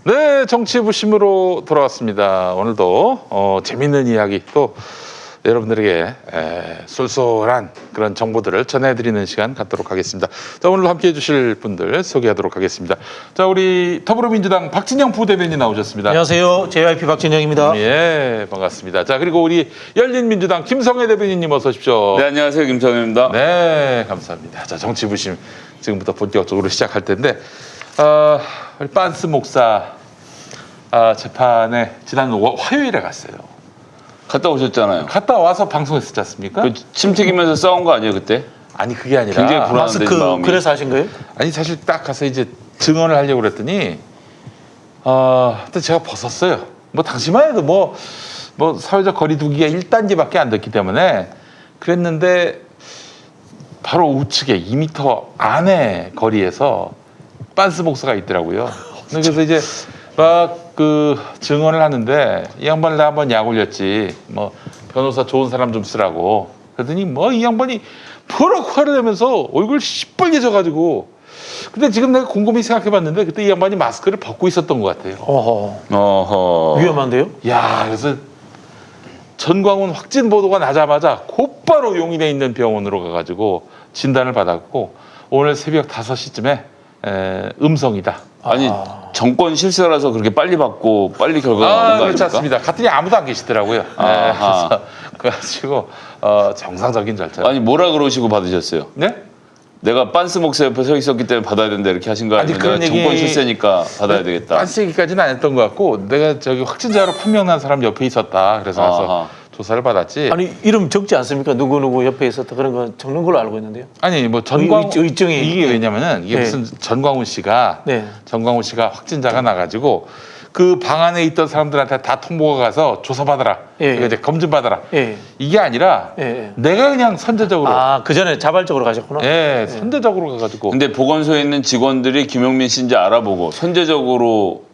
네, 정치부심으로 돌아왔습니다. 오늘도 재밌는 이야기 또 여러분들에게 쏠쏠한 그런 정보들을 전해드리는 시간 갖도록 하겠습니다. 자, 오늘 함께해 주실 분들 소개하도록 하겠습니다. 자, 우리 더불어민주당 박진영 부대변인 나오셨습니다. 안녕하세요. JYP 박진영입니다. 예, 반갑습니다. 자, 그리고 우리 열린민주당 김성애 대변인님 어서 오십시오. 네, 안녕하세요. 김성애입니다. 네, 감사합니다. 자, 정치부심 지금부터 본격적으로 시작할 텐데 우리 빤스 목사 재판에 지난 화요일에 갔어요. 갔다 오셨잖아요. 갔다 와서 방송했었지 않습니까? 그 침 튀기면서 싸운 거 아니에요, 그때? 아니 그게 아니라 굉장히 불안한데 마스크 마음이. 그래서 하신 거예요? 아니 사실 딱 가서 이제 증언을 하려고 그랬더니 그때 제가 벗었어요. 뭐 당시만 해도 뭐 사회적 거리두기가 1단계밖에 안 됐기 때문에 그랬는데 바로 우측에 2m 안에 거리에서 빤스 목사가 있더라고요. 그래서 이제 막 그 증언을 하는데 이 양반을 나 한번 약 올렸지. 뭐 변호사 좋은 사람 좀 쓰라고. 그러더니 뭐 이 양반이 버럭 화를 내면서 얼굴 시뻘게 져가지고. 근데 지금 내가 곰곰이 생각해봤는데 그때 이 양반이 마스크를 벗고 있었던 것 같아요. 어허. 위험한데요? 야, 그래서 전광훈 확진 보도가 나자마자 곧바로 용인에 있는 병원으로 가가지고 진단을 받았고 오늘 새벽 5시쯤에 음성이다. 아니, 정권 실세라서 그렇게 빨리 받고 빨리 결과가 나오는 거 아닙니까? 그렇지 않습니다. 갔더니 아무도 안 계시더라고요. 아하. 그래가지고 정상적인 절차. 아니, 뭐라 그러시고 받으셨어요? 네? 내가 빤스 목사 옆에 서 있었기 때문에 받아야 된다 이렇게 하신 거 아니, 아니면 그런 내가 얘기- 정권 실세니까 받아야 되겠다. 빤스 얘기까지는 안 했던 것 같고 내가 저기 확진자로 판명난 사람 옆에 있었다. 그래서 아하. 가서 조사를 받았지. 아니 이름 적지 않습니까? 누구 옆에 있었다 그런 거 적는 걸로 알고 있는데요. 아니 뭐 전광 의증이- 이게 왜냐면은 이게 네. 무슨 전광훈 씨가 네. 확진자가 나가지고 그 방 안에 있던 사람들한테 다 통보가 가서 조사받아라. 예. 이거 이제 검진 받아라. 예. 이게 아니라 예. 내가 그냥 선제적으로 그 전에 자발적으로 가셨구나. 선제적으로 가가지고 근데 보건소에 있는 직원들이 김용민 씨인지 알아보고 선제적으로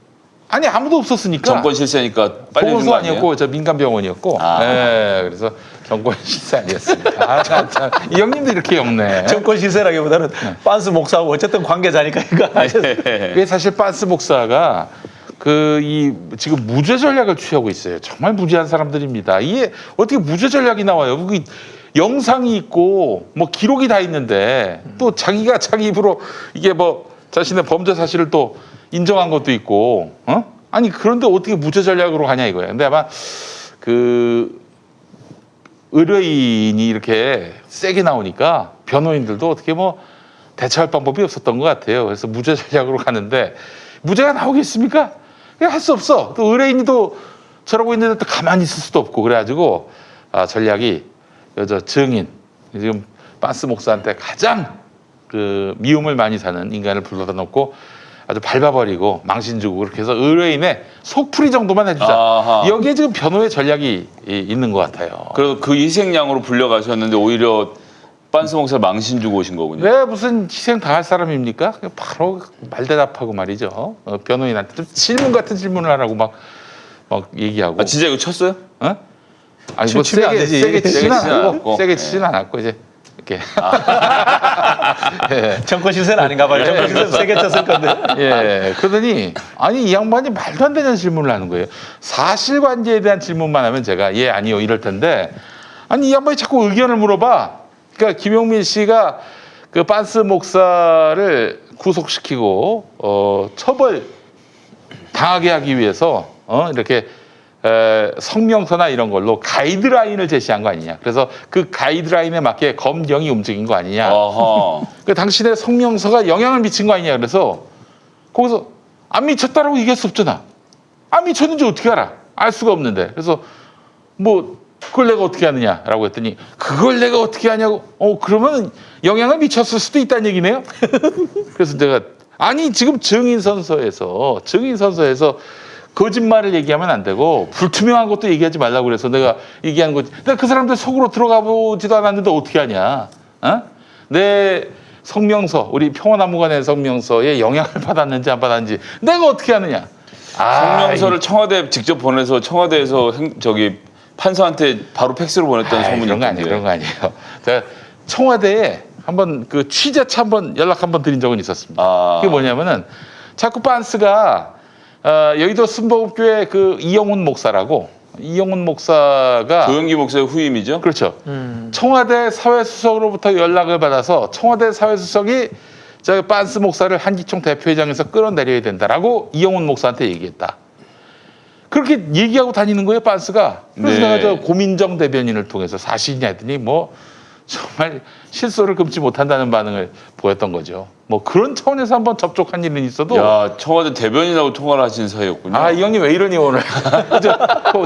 아니 아무도 없었으니까 정권 실세니까 빨리 준거 보건소 아니에요? 아니었고 저 민간병원이었고 그래서 정권 실세 아니었습니다. 이 형님도 이렇게 없네. 정권 실세라기보다는 빤스 목사하고 어쨌든 관계자니까 이거 하셨어요. 이게 사실 빤스 목사가 지금 무죄 전략을 취하고 있어요. 정말 무지한 사람들입니다. 이게 어떻게 무죄 전략이 나와요? 그 영상이 있고 뭐 기록이 다 있는데 또 자기가 자기 입으로 이게 뭐 자신의 범죄 사실을 또 인정한 것도 있고, 아니 그런데 어떻게 무죄 전략으로 가냐 이거예요. 근데 아마 그 의뢰인이 이렇게 세게 나오니까 변호인들도 어떻게 뭐 대처할 방법이 없었던 것 같아요. 그래서 무죄 전략으로 가는데 무죄가 나오겠습니까? 할 수 없어. 또 의뢰인이 또 저러고 있는데 또 가만히 있을 수도 없고 그래가지고 전략이 여자 증인 지금 빤스 목사한테 가장 그 미움을 많이 사는 인간을 불러다 놓고 아주 밟아버리고 망신 주고 그렇게 해서 의뢰인의 속풀이 정도만 해주자. 아하. 여기에 지금 변호의 전략이 있는 것 같아요. 그래서 그 희생양으로 불려가셨는데 오히려 빤스 목사 망신 주고 오신 거군요. 왜 무슨 희생 당할 사람입니까? 그냥 바로 말대답하고 말이죠. 변호인한테 좀 질문 같은 질문을 하라고 막 얘기하고. 아, 진짜 이거 쳤어요? 어? 아니 뭐 치면 안 되지. 세게 치진 세게 치진 않았고 않았고. 세게 치진 않았고 이제 이렇게 정권 실세는 아닌가 봐요. 정권 실세 세게 쳤을 건데. 예 그러더니 아니 이 양반이 말도 안 되는 질문을 하는 거예요. 사실관계에 대한 질문만 하면 제가 예 아니요 이럴 텐데 아니 이 양반이 자꾸 의견을 물어봐. 그러니까 김용민 씨가 그 빤스 목사를 구속시키고 처벌 당하게 하기 위해서 이렇게 성명서나 이런 걸로 가이드라인을 제시한 거 아니냐. 그래서 그 가이드라인에 맞게 검경이 움직인 거 아니냐. 어허. 그 당신의 성명서가 영향을 미친 거 아니냐. 그래서 거기서 안 미쳤다라고 얘기할 수 없잖아. 안 미쳤는지 어떻게 알아? 알 수가 없는데. 그래서 뭐 그걸 내가 어떻게 하느냐라고 했더니 그걸 내가 어떻게 하냐고. 그러면 영향을 미쳤을 수도 있다는 얘기네요. 그래서 내가 아니 지금 증인선서에서 거짓말을 얘기하면 안 되고 불투명한 것도 얘기하지 말라고 그래서 내가 얘기한 거지. 내가 그 사람들 속으로 들어가 보지도 않았는데 어떻게 하냐. 내 성명서 우리 평화나무관의 성명서에 영향을 받았는지 안 받았는지 내가 어떻게 하느냐. 성명서를 청와대에 직접 보내서 청와대에서 판사한테 바로 팩스로 보냈다는 소문이 그런 거 아니에요. 있던데. 그런 거 아니에요. 제가 청와대에 한번 그 취재차 한번 연락 한번 드린 적은 있었습니다. 아. 그게 뭐냐면은 자꾸 빤스가 여의도 순복음교회 그 이영훈 목사라고 이영훈 목사가 조영기 목사의 후임이죠. 그렇죠. 청와대 사회수석으로부터 연락을 받아서 청와대 사회수석이 저 빤스 목사를 한기총 대표회장에서 끌어내려야 된다라고 이영훈 목사한테 얘기했다. 그렇게 얘기하고 다니는 거예요, 빤스가. 그래서 네. 내가 저 고민정 대변인을 통해서 사실이냐 했더니 뭐 정말 실소를 금치 못한다는 반응을 보였던 거죠. 뭐 그런 차원에서 한번 접촉한 일은 있어도 야, 청와대 대변인하고 통화를 하신 사이였군요. 이 형님 왜 이러니 오늘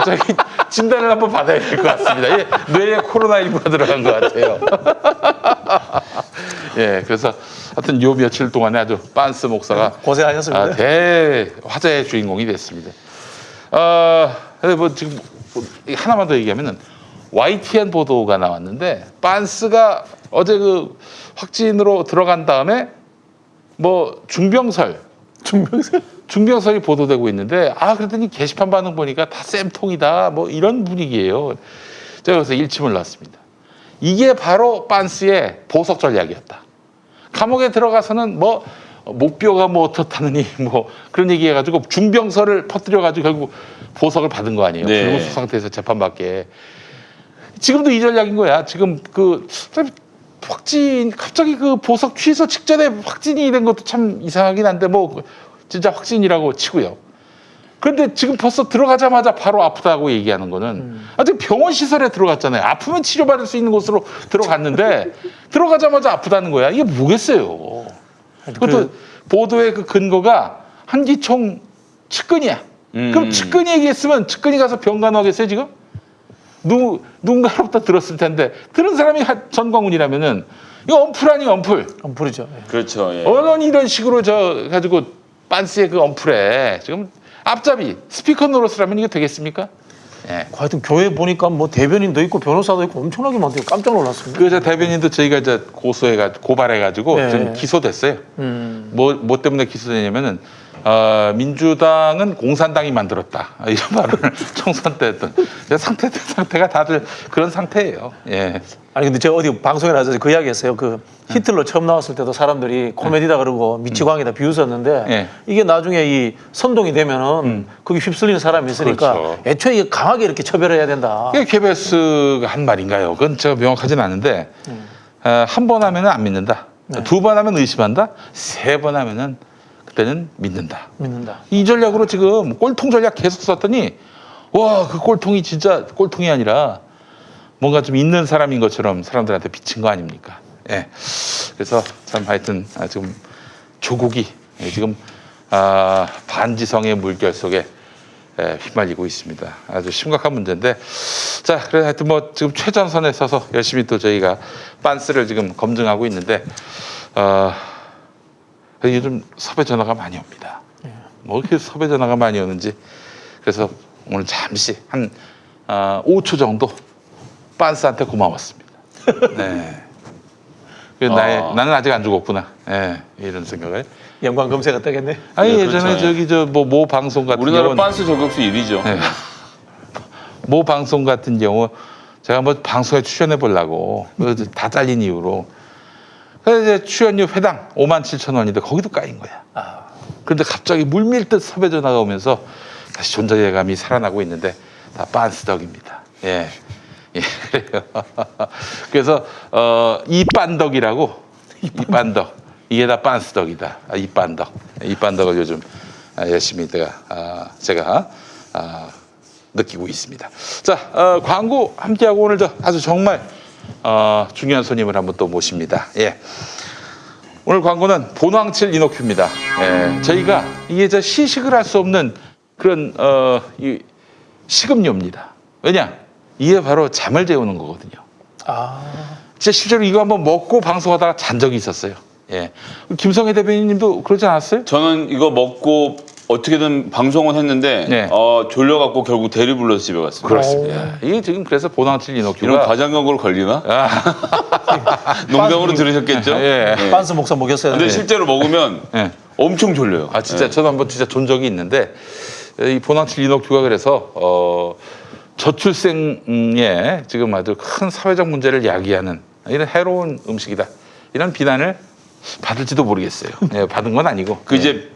저기 진단을 한번 받아야 될 것 같습니다. 예, 뇌에 코로나19가 들어간 것 같아요. 예, 그래서 하여튼 요 며칠 동안에 아주 빤스 목사가 고생하셨습니다. 대 화제의 주인공이 됐습니다. 근데 뭐 지금 하나만 더 얘기하면은 YTN 보도가 나왔는데 빤스가 어제 그 확진으로 들어간 다음에 뭐 중병설이 보도되고 있는데 그랬더니 게시판 반응 보니까 다 쌤통이다 뭐 이런 분위기예요. 제가 그래서 일침을 놨습니다. 이게 바로 빤스의 보석 전략이었다. 감옥에 들어가서는 뭐 목뼈가 뭐 어떻다느니 뭐 그런 얘기해가지고 중병설을 퍼뜨려가지고 결국 보석을 받은 거 아니에요. 네. 불구속 상태에서 재판받게. 지금도 이 전략인 거야. 지금 그 확진 갑자기 그 보석 취소 직전에 확진이 된 것도 참 이상하긴 한데 뭐 진짜 확진이라고 치고요. 그런데 지금 벌써 들어가자마자 바로 아프다고 얘기하는 거는 아직 병원 시설에 들어갔잖아요. 아프면 치료받을 수 있는 곳으로 들어갔는데 들어가자마자 아프다는 거야. 이게 뭐겠어요. 그것도 보도의 그 근거가 한기총 측근이야. 그럼 측근이 얘기했으면 측근이 가서 병간호하겠어요 지금? 누군가로부터 들었을 텐데 들은 사람이 전광훈이라면은 이거 엄풀 아니에요 엄풀. 엄풀이죠. 예. 그렇죠. 예. 언론이 이런 식으로 저 가지고 빤스의 그 엄풀에 지금 앞잡이 스피커 노릇을 이거 되겠습니까? 예. 하여튼 교회 보니까 뭐 대변인도 있고 변호사도 있고 엄청나게 많대요. 깜짝 놀랐습니다. 그 저 대변인도 저희가 이제 고발해가지고 네. 지금 기소됐어요. 뭐 때문에 기소되냐면은 민주당은 공산당이 만들었다 이런 말을 총선 때 했던 상태가 다들 그런 상태예요. 예. 아니 근데 제가 어디 방송에 나와서 그 이야기했어요. 그 히틀러 처음 나왔을 때도 사람들이 코미디다 그러고 미치광이다 비웃었는데 예. 이게 나중에 이 선동이 되면은 거기 휩쓸리는 사람이 있으니까 그렇죠. 애초에 이게 강하게 이렇게 처벌해야 된다. 그게 KBS가 한 말인가요? 그건 제가 명확하진 않은데 한 번 하면은 안 믿는다. 네. 두 번 하면 의심한다. 세 번 하면은 그때는 믿는다. 믿는다. 이 전략으로 지금 꼴통 전략 계속 썼더니 와, 그 꼴통이 진짜 꼴통이 아니라 뭔가 좀 있는 사람인 것처럼 사람들한테 비친 거 아닙니까? 예. 그래서 참 하여튼 지금 조국이 지금 반지성의 물결 속에 휘말리고 있습니다. 아주 심각한 문제인데 자, 그래서 하여튼 뭐 지금 최전선에 서서 열심히 또 저희가 빤스를 지금 검증하고 있는데 요즘 섭외 전화가 많이 옵니다. 뭐 이렇게 섭외 전화가 많이 오는지 그래서 오늘 잠시 한 5초 정도 빤스한테 고마웠습니다. 네. 그래서 나는 아직 안 죽었구나. 네, 이런 생각을. 연관 검색어 뜨겠네. 아니 네, 예전에 그렇죠. 저기 모 방송 같은 우리나라 경우는 빤스 저격수 1위죠. 네. 모 방송 같은 경우 제가 뭐 방송에 출연해 보려고 다 잘린 이유로 그래서 이제 출연료 회당 57,000원인데 거기도 까인 거야. 그런데 갑자기 물밀듯 섭외 전화가 오면서 다시 존재감이 살아나고 있는데 다 빤스 덕입니다. 예. 예, 그래요. 그래서 이빤덕이라고 이빤덕 이게 다 빤스 덕이다. 이빤덕을 요즘 열심히 제가 느끼고 있습니다. 자, 광고 함께하고 오늘 아주 정말 중요한 손님을 한번 또 모십니다. 예. 오늘 광고는 본황칠 이노큐입니다. 예. 저희가 이게 시식을 할 수 없는 그런 이 식음료입니다. 왜냐? 이게 바로 잠을 재우는 거거든요. 진짜 실제로 이거 한번 먹고 방송하다가 잔 적이 있었어요. 예. 김성애 대변인님도 그러지 않았어요? 저는 이거 먹고 어떻게든 방송은 했는데 네. 졸려갖고 결국 대리 불러서 집에 갔습니다. 그렇습니다. 이게 지금 그래서 본황칠 이런 이노큐가 과장경고로 걸리나? 농담으로 들으셨겠죠? 예. 네. 빤스 목사 먹였어야 근데 되는데. 실제로 먹으면 예. 엄청 졸려요. 진짜 저도 한번 진짜 존 적이 있는데 이 본황칠 이노큐가 그래서 저출생에 지금 아주 큰 사회적 문제를 야기하는 이런 해로운 음식이다. 이런 비난을 받을지도 모르겠어요. 예, 받은 건 아니고. 그 이제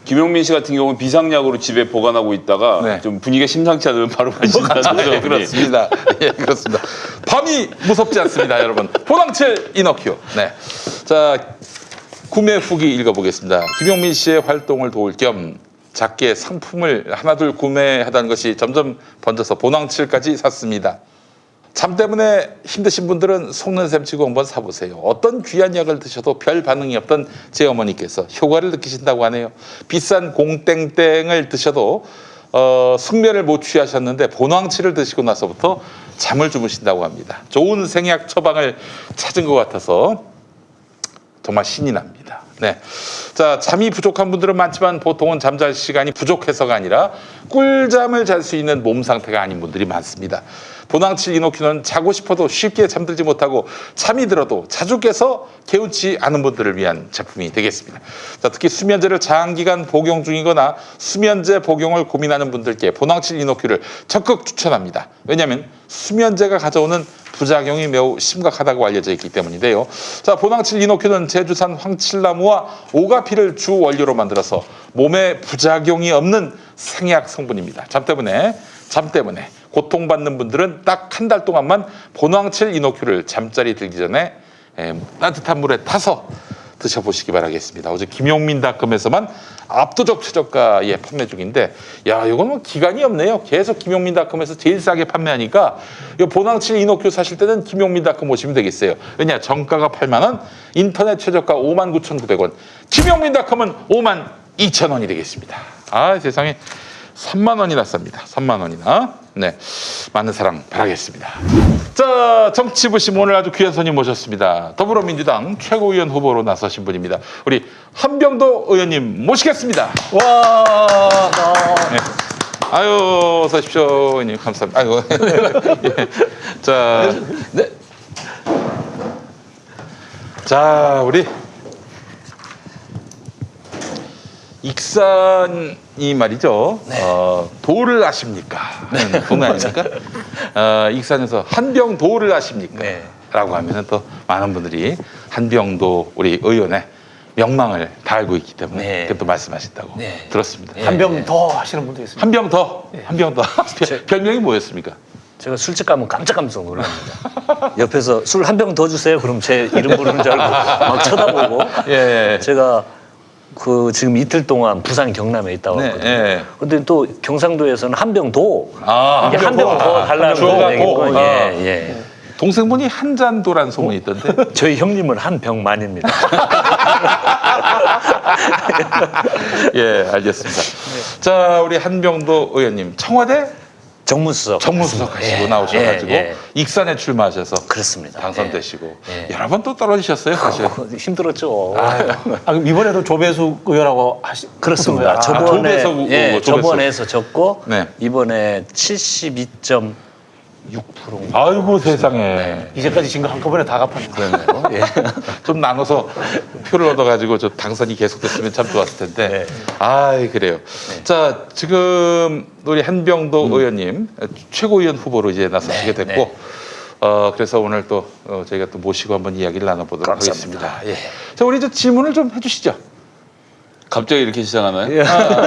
김용민 씨 같은 경우는 비상약으로 집에 보관하고 있다가 네. 좀 분위기가 심상치 않으면 바로 가신다는 네, 그렇습니다. 예, 그렇습니다. 밤이 무섭지 않습니다, 여러분. 보낭칠 이너큐. 네. 자, 구매 후기 읽어보겠습니다. 김용민 씨의 활동을 도울 겸 작게 상품을 하나둘 구매하다는 것이 점점 번져서 보낭칠까지 샀습니다. 잠 때문에 힘드신 분들은 속는 셈 치고 한번 사보세요. 어떤 귀한 약을 드셔도 별 반응이 없던 제 어머니께서 효과를 느끼신다고 하네요. 비싼 공땡땡을 드셔도 숙면을 못 취하셨는데 보낭치를 드시고 나서부터 잠을 주무신다고 합니다. 좋은 생약 처방을 찾은 것 같아서 정말 신이 납니다. 네. 자, 잠이 부족한 분들은 많지만 보통은 잠잘 시간이 부족해서가 아니라 꿀잠을 잘 수 있는 몸 상태가 아닌 분들이 많습니다. 보낭칠 이노큐는 자고 싶어도 쉽게 잠들지 못하고 잠이 들어도 자주 깨서 개운치 않은 분들을 위한 제품이 되겠습니다. 자, 특히 수면제를 장기간 복용 중이거나 수면제 복용을 고민하는 분들께 보낭칠 이노큐를 적극 추천합니다. 왜냐하면 수면제가 가져오는 부작용이 매우 심각하다고 알려져 있기 때문인데요. 자, 보낭칠 이노큐는 제주산 황칠나무와 오가피를 주 원료로 만들어서 몸에 부작용이 없는 생약 성분입니다. 잠 때문에 고통받는 분들은 딱 한 달 동안만 보낭칠 이노큐를 잠자리 들기 전에 따뜻한 물에 타서 드셔보시기 바라겠습니다. 어제 김용민닷컴에서만 압도적 최저가에 판매 중인데, 야, 이건 뭐 기간이 없네요. 계속 김용민닷컴에서 제일 싸게 판매하니까 이 보낭칠 이노큐 사실 때는 김용민닷컴 오시면 되겠어요. 왜냐, 정가가 8만 원, 인터넷 최저가 59,900원, 김용민닷컴은 52,000원이 되겠습니다. 아, 세상에 3만 원이나 쌉니다. 3만 원이나. 네, 많은 사랑 바라겠습니다. 자, 정치부심 오늘 아주 귀한 손님 모셨습니다. 더불어민주당 최고위원 후보로 나서신 분입니다. 우리 한병도 의원님 모시겠습니다. 와. 네. 아유, 어서 오십시오, 의원님. 감사합니다. 아이고. 예. 자, 네. 자, 우리 익산이 말이죠. 도를 아십니까? 하는 동네 아닙니까? 익산에서 한병도를 아십니까? 네. 라고 하면 또 많은 분들이 한병도 우리 의원의 명망을 다 알고 있기 때문에 네. 그렇게 또 말씀하셨다고 네. 들었습니다. 한 병 더 하시는 분도 있습니다. 한 병 더, 한 병 더. 별명이 뭐였습니까? 제가 술집 가면 깜짝 놀랍니다. 옆에서 술 한 병 더 주세요. 그럼 제 이름 부르는 줄 알고 막 쳐다보고. 예. 제가 그 지금 이틀 동안 부산 경남에 있다 왔거든요. 예. 근데 또 경상도에서는 한 병 더. 아, 이게 한 병 더 달라는 주워갖고. 얘기고. 아. 예. 동생분이 한잔도란 소문이 있던데. 저희 형님은 한 병만입니다. 예, 알겠습니다. 자, 우리 한병도 의원님 청와대 정무수석. 정무수석 하시고 예, 나오셔가지고 예. 익산에 출마하셔서 그렇습니다. 당선되시고 예. 여러 번 또 떨어지셨어요, 사실. 힘들었죠. 그럼 이번에도 조배수 의원하고 그렇습니다. 붙은 거야. 저번에 조배석 후보, 예, 조배석. 저번에서 졌고 네. 이번에 72.6%. 아이고 세상에. 이제까지 진 거 한꺼번에 다 갚았네. 그러네요. 예. 좀 나눠서 표를 얻어가지고 저 당선이 계속됐으면 참 좋았을 텐데. 네. 아이, 그래요. 자, 지금 우리 한병도 의원님 최고위원 후보로 이제 나서시게 네, 됐고, 그래서 오늘 또 저희가 또 모시고 한번 이야기를 나눠보도록 감사합니다. 하겠습니다. 예. 자, 우리 저 질문을 좀 해주시죠. 갑자기 이렇게 시작하나요?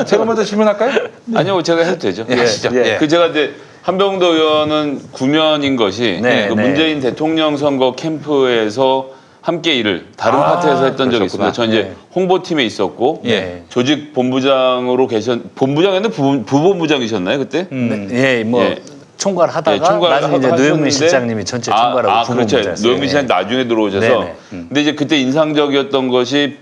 제가 먼저 질문할까요? 아니요, 제가 해도 되죠. 예, 하시죠. 예. 그 제가 이제 한병도 의원은 구면인 것이 네, 그 네. 문재인 대통령 선거 캠프에서 함께 일을 다른 파트에서 했던 적이 그러셨구나. 있습니다. 전 이제 홍보팀에 있었고 예. 조직 본부장으로 본부장이었는데 부본부장이셨나요 그때? 예, 뭐 예. 총괄하다가 예, 총괄 나중에 이제 하셨는데 노영민 실장님이 전체 총괄하고 그렇죠. 부본부장이었어요. 노영민 실장 나중에 들어오셔서 네네. 근데 이제 그때 인상적이었던 것이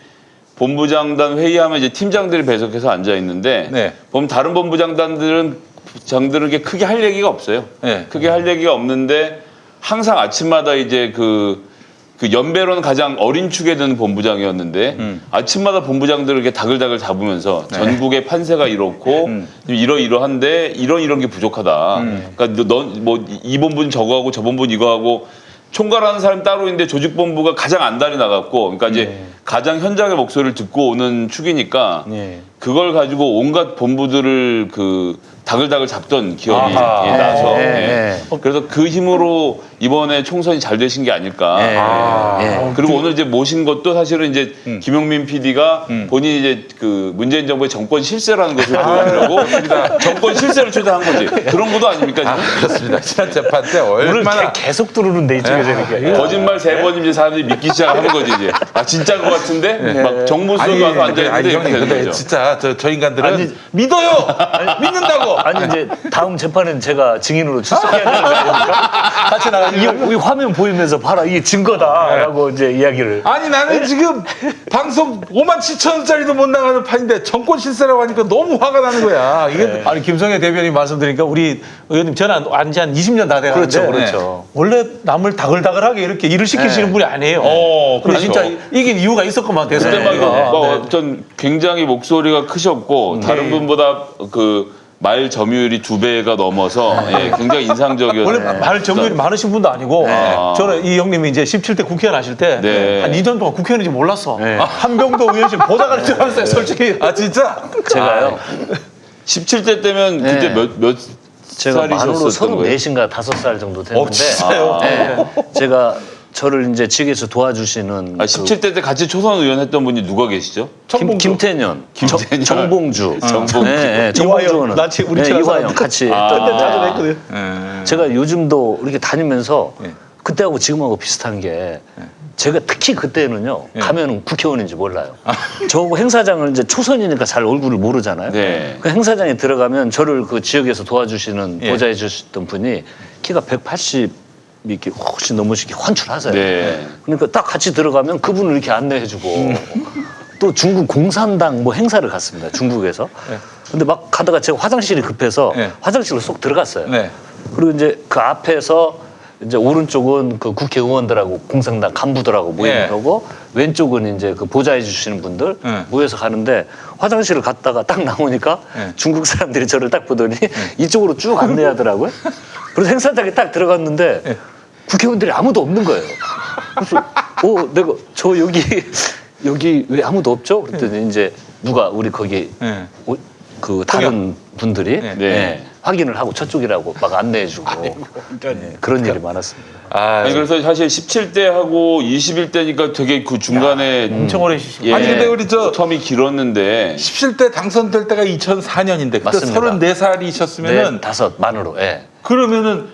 본부장단 회의하면 이제 팀장들이 배석해서 앉아 있는데 네. 보면 다른 본부장들에게 크게 할 얘기가 없어요. 네. 크게 할 얘기가 없는데 항상 아침마다 이제 그 연배로는 가장 어린 축에 드는 본부장이었는데 아침마다 본부장들을 이렇게 다글다글 잡으면서 전국의 판세가 이렇고 이러이러한데 이런 게 부족하다. 그러니까 넌 뭐 이 본부는 저거 하고 저 본부는 이거 하고 총괄하는 사람 따로 있는데 조직본부가 가장 안달이 나갔고 그러니까 이제 가장 현장의 목소리를 듣고 오는 축이니까 예. 그걸 가지고 온갖 본부들을 그 다글다글 잡던 기억이 아하. 나서 예, 그래서 그 힘으로 이번에 총선이 잘 되신 게 아닐까. 예. 그리고 오늘 이제 모신 것도 사실은 이제 김용민 PD가 본인이 이제 그 문재인 정부의 정권 실세라는 것을 보여주려고 정권 실세를 초대한 거지. 그런 것도 아닙니까 지금? 그렇습니다. 지난 재판 때 오늘 얼마나 계속 들어오는데 이쪽에서 이렇게. 거짓말 3번 이제 사람들이 믿기 시작하는 거지 이제. 아 진짜인 것 같은데 막 정보수석이 와서 앉아 있는데 이렇게 형님 되는 근데 거죠. 진짜 저 인간들은 아니, 믿어요. 믿는다고. 아니 이제 다음 재판은 제가 증인으로 출석해야 되는 거니까 같이 나가지고 이 화면 보이면서 봐라 이게 증거다라고 이제 이야기를. 아니 나는 지금 방송 5만 7천 원짜리도 못 나가는 판인데 정권 실세라고 하니까 너무 화가 나는 거야. 이게 아니 김성애 대변인 말씀드리니까 우리 의원님 저는 안지 한 20년 다 돼가는데 그렇죠. 원래 남을 다글다글하게 이렇게 일을 시키시는 분이 아니에요. 근데 그렇죠. 진짜 이긴 이유가 있었구만 그때 대선에. 막 전 굉장히 목소리가 크셨고 다른 분보다 그 말 점유율이 2배가 넘어서 예, 굉장히 인상적이었어요. 원래 말 점유율이 많으신 분도 아니고 저는 이 형님이 이제 17대 국회의원 하실 때 네. 한 2년 동안 국회의원인지 몰랐어. 한병도 의원실 보좌관인 줄 알았어요 솔직히. 아 진짜 제가요. 17대 때면 그때 네. 몇 제가 만으로 살이셨었던 거예요? 34인가 5살 정도 됐는데 진짜요? 제가 저를 이제 측에서 도와주시는 아, 17대 때 같이 초선 의원 했던 분이 누가 계시죠? 김태년, 김태년. 정봉주, 정봉주. 정봉주는 나 지금 우리 친한 이화영 사람. 같이 그때 했던. 자주 뵀거든. 제가 요즘도 이렇게 다니면서 그때하고 지금하고 비슷한 게 제가 특히 그때는요 가면은 국회의원인지 몰라요. 저 행사장을 이제 초선이니까 잘 얼굴을 모르잖아요. 네. 그 행사장에 들어가면 저를 그 지역에서 도와주시는 예. 보좌해 주셨던 분이 키가 180 이렇게 훨씬 넘으시게 환출하세요. 네. 그러니까 딱 같이 들어가면 그분을 이렇게 안내해주고 또 중국 공산당 뭐 행사를 갔습니다. 중국에서. 근데 막 가다가 제가 화장실이 급해서 네. 화장실로 쏙 들어갔어요. 네. 그리고 이제 그 앞에서 이제 오른쪽은 그 국회의원들하고 공산당 간부들하고 모이는 네. 거고 왼쪽은 이제 그 보좌해 주시는 분들 네. 모여서 가는데 화장실을 갔다가 딱 나오니까 네. 중국 사람들이 저를 딱 보더니 이쪽으로 쭉 안내하더라고요. 그래서 행사장에 딱 들어갔는데 국회의원들이 아무도 없는 거예요. 그래서 내가 저 여기 왜 아무도 없죠? 그랬더니 이제 누가 우리 거기 네. 그 다른 분들이 네. 네. 확인을 하고 저쪽이라고 막 안내해주고 그런 일이 많았습니다. 아니, 그래서 사실 17대하고 21대니까 되게 그 중간에 엄청 오래 쉬시고. 예, 아니, 근데 우리 저- 텀이 길었는데 17대 당선될 때가 2004년인데 그때 맞습니다. 34살이셨으면은 다섯 만으로. 예. 그러면은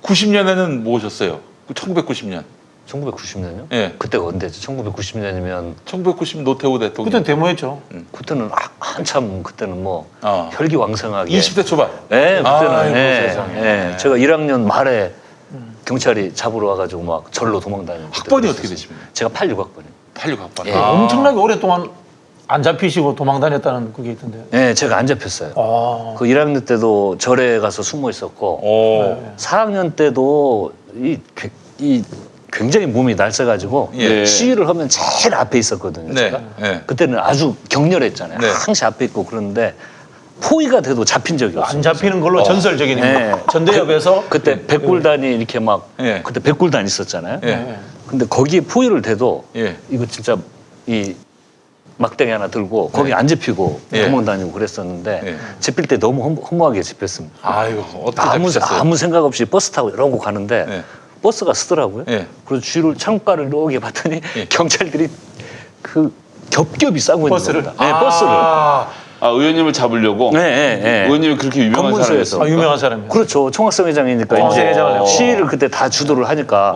90년에는 뭐 오셨어요? 1990년. 1990년요? 예. 그때가 언제죠? 1990년이면 1990 노태우 대통령. 그때는 데모했죠. 그때는 한참 그때는 뭐 어. 혈기왕성하게. 20대 초반. 네, 그때는. 아이고, 예, 세상에. 예. 제가 1학년 말에 경찰이 잡으러 와가지고 막 절로 도망다니는. 학번이 어떻게 되십니까? 제가 86학번이요. 86학번. 예. 엄청나게 오랫동안 안 잡히시고 도망 다녔다는 그게 있던데. 네, 제가 안 잡혔어요. 그 1학년 때도 절에 가서 숨어 있었고, 오. 4학년 때도 이 굉장히 몸이 날쌔가지고 예. 시위를 하면 제일 앞에 있었거든요. 네. 제가. 네. 그때는 아주 격렬했잖아요. 네. 항시 앞에 있고 그런데 포위가 돼도 잡힌 적이 없어요. 안 잡히는 걸로 전설적인 네. 전대협에서 그때 백골단이 이렇게 막 예. 그때 백골단 있었잖아요. 예. 근데 거기에 포위를 돼도 예. 이거 진짜 이 막대기 하나 들고 거기 안 잡히고 예. 도망다니고 그랬었는데 예. 잡힐 때 너무 허무하게 잡혔습니다. 아이고, 어떻게 잡히셨어요? 아무 생각 없이 버스 타고 이러고 가는데 예. 버스가 쓰더라고요. 예. 그래서 뒤로 창가를 이렇게 봤더니 예. 경찰들이 그 겹겹이 싸고 버스를? 있는 겁니다. 네, 버스를. 아 의원님을 잡으려고 네, 네, 네. 의원님이 그렇게 유명한 검문소에서. 사람이었어요. 유명한 사람이에요. 그렇죠. 총학생회장이니까 이제 총학생회장을 했고. 시위를 그때 다 주도를 하니까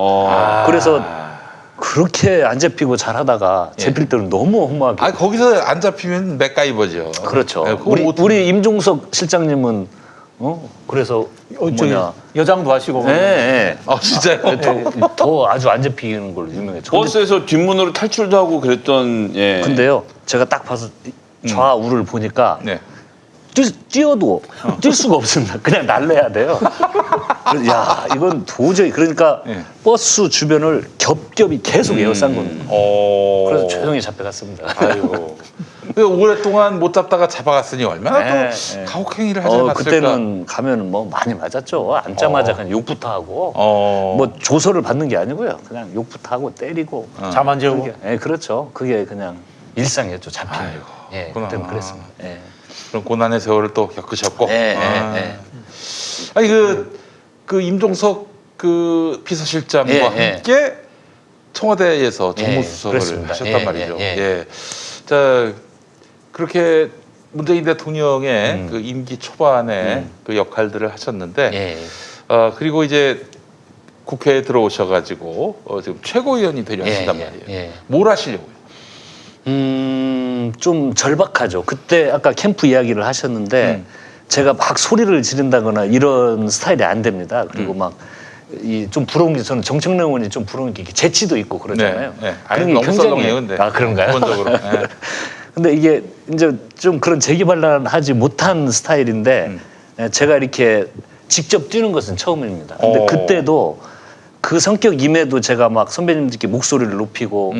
그래서 그렇게 안 잡히고 잘하다가 잡힐 때는 너무 허무하게. 아 거기서 안 잡히면 맥가이버죠. 그렇죠. 네, 그거 우리 임종석 실장님은 그래서 저기 뭐냐. 여장도 하시고. 예, 예. 아 진짜요? 더 아주 안 잡히는 걸로 유명했죠. 버스에서 뒷문으로 탈출도 하고 그랬던 예. 근데요, 제가 딱 봐서 좌우를 보니까 네. 뛰어도 뛸 수가 없습니다. 그냥 날려야 돼요. 그래서 야, 이건 도저히 그러니까 예. 버스 주변을 겹겹이 계속 에워싼 겁니다. 그래서 조용히 잡혀갔습니다. 아이고. 그 오랫동안 못 잡다가 잡아갔으니 얼마나 네, 또 네. 가혹행위를 하지 않았을까. 그때는 가면 뭐 많이 맞았죠. 앉자마자 그냥 욕부터 하고 어. 뭐 조서를 받는 게 아니고요. 그냥 욕부터 하고 때리고. 잠 안 재우고. 그게, 예, 그렇죠. 그게 그냥 일상이었죠. 잡히는. 아이고, 예, 그렇구나. 그때는 그랬습니다. 예. 그런 고난의 세월을 또 겪으셨고. 예, 아. 예, 예. 아니 그 임종석 그 비서실장과 예, 함께 청와대에서 예, 정무수석을 그렇습니다. 하셨단 예, 말이죠. 예, 예. 예. 자 그렇게 문재인 대통령의 그 임기 초반에 그 역할들을 하셨는데, 예. 그리고 이제 국회에 들어오셔가지고 지금 최고위원이 되려 하신단 예, 말이에요. 예. 뭘 하시려고요? 좀 절박하죠. 그때 아까 캠프 이야기를 하셨는데 제가 막 소리를 지른다거나 이런 스타일이 안 됩니다. 그리고 막 이 좀 부러운 게 저는 정청래 의원이 좀 부러운 게 재치도 있고 그러잖아요. 네, 네. 그런 아니, 게 너무 굉장히 썰렁해요, 근데. 아 그런가요? 기본적으로. 네. 근데 이게 이제 좀 그런 재기발랄하지 못한 스타일인데 제가 이렇게 직접 뛰는 것은 처음입니다. 근데 그때도 그 성격임에도 제가 막 선배님들께 목소리를 높이고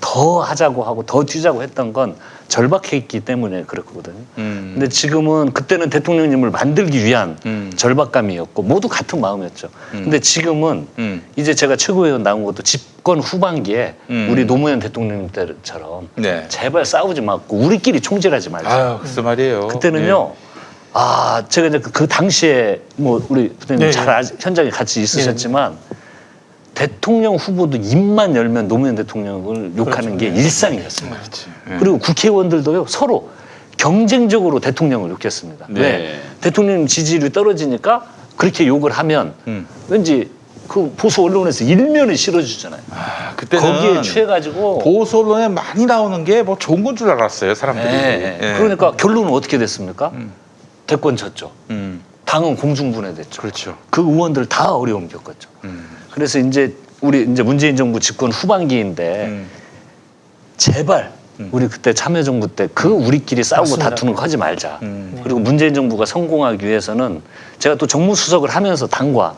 더 하자고 하고 더 뛰자고 했던 건 절박했기 때문에 그랬거든요. 근데 지금은 그때는 대통령님을 만들기 위한 절박감이었고 모두 같은 마음이었죠. 근데 지금은 이제 제가 최고위원 나온 것도 집권 후반기에 우리 노무현 대통령 때처럼 네. 제발 싸우지 말고 우리끼리 총질하지 말자. 아유, 글쎄 말이에요. 그때는요. 아, 제가 이제 그 당시에 뭐 우리 부장님 네, 잘 현장에 같이 있으셨지만 대통령 후보도 입만 열면 노무현 대통령을 욕하는 게 일상이었어요. 그리고 국회의원들도요 서로 경쟁적으로 대통령을 욕했습니다. 네. 왜? 대통령 지지율이 떨어지니까 그렇게 욕을 하면 왠지 그 보수 언론에서 일면을 실어주잖아요. 그때는 거기에 취해가지고 보수 언론에 많이 나오는 게 뭐 좋은 건 줄 알았어요, 사람들이. 예, 예. 예. 그러니까 결론은 어떻게 됐습니까? 대권 졌죠. 당은 공중분해됐죠. 그렇죠. 그 의원들 다 어려움 겪었죠. 그래서 이제 우리 이제 문재인 정부 집권 후반기인데 제발 우리 그때 참여정부 때 그 우리끼리 싸우고 맞습니다. 다투는 거 하지 말자. 그리고 문재인 정부가 성공하기 위해서는 제가 또 정무수석을 하면서 당과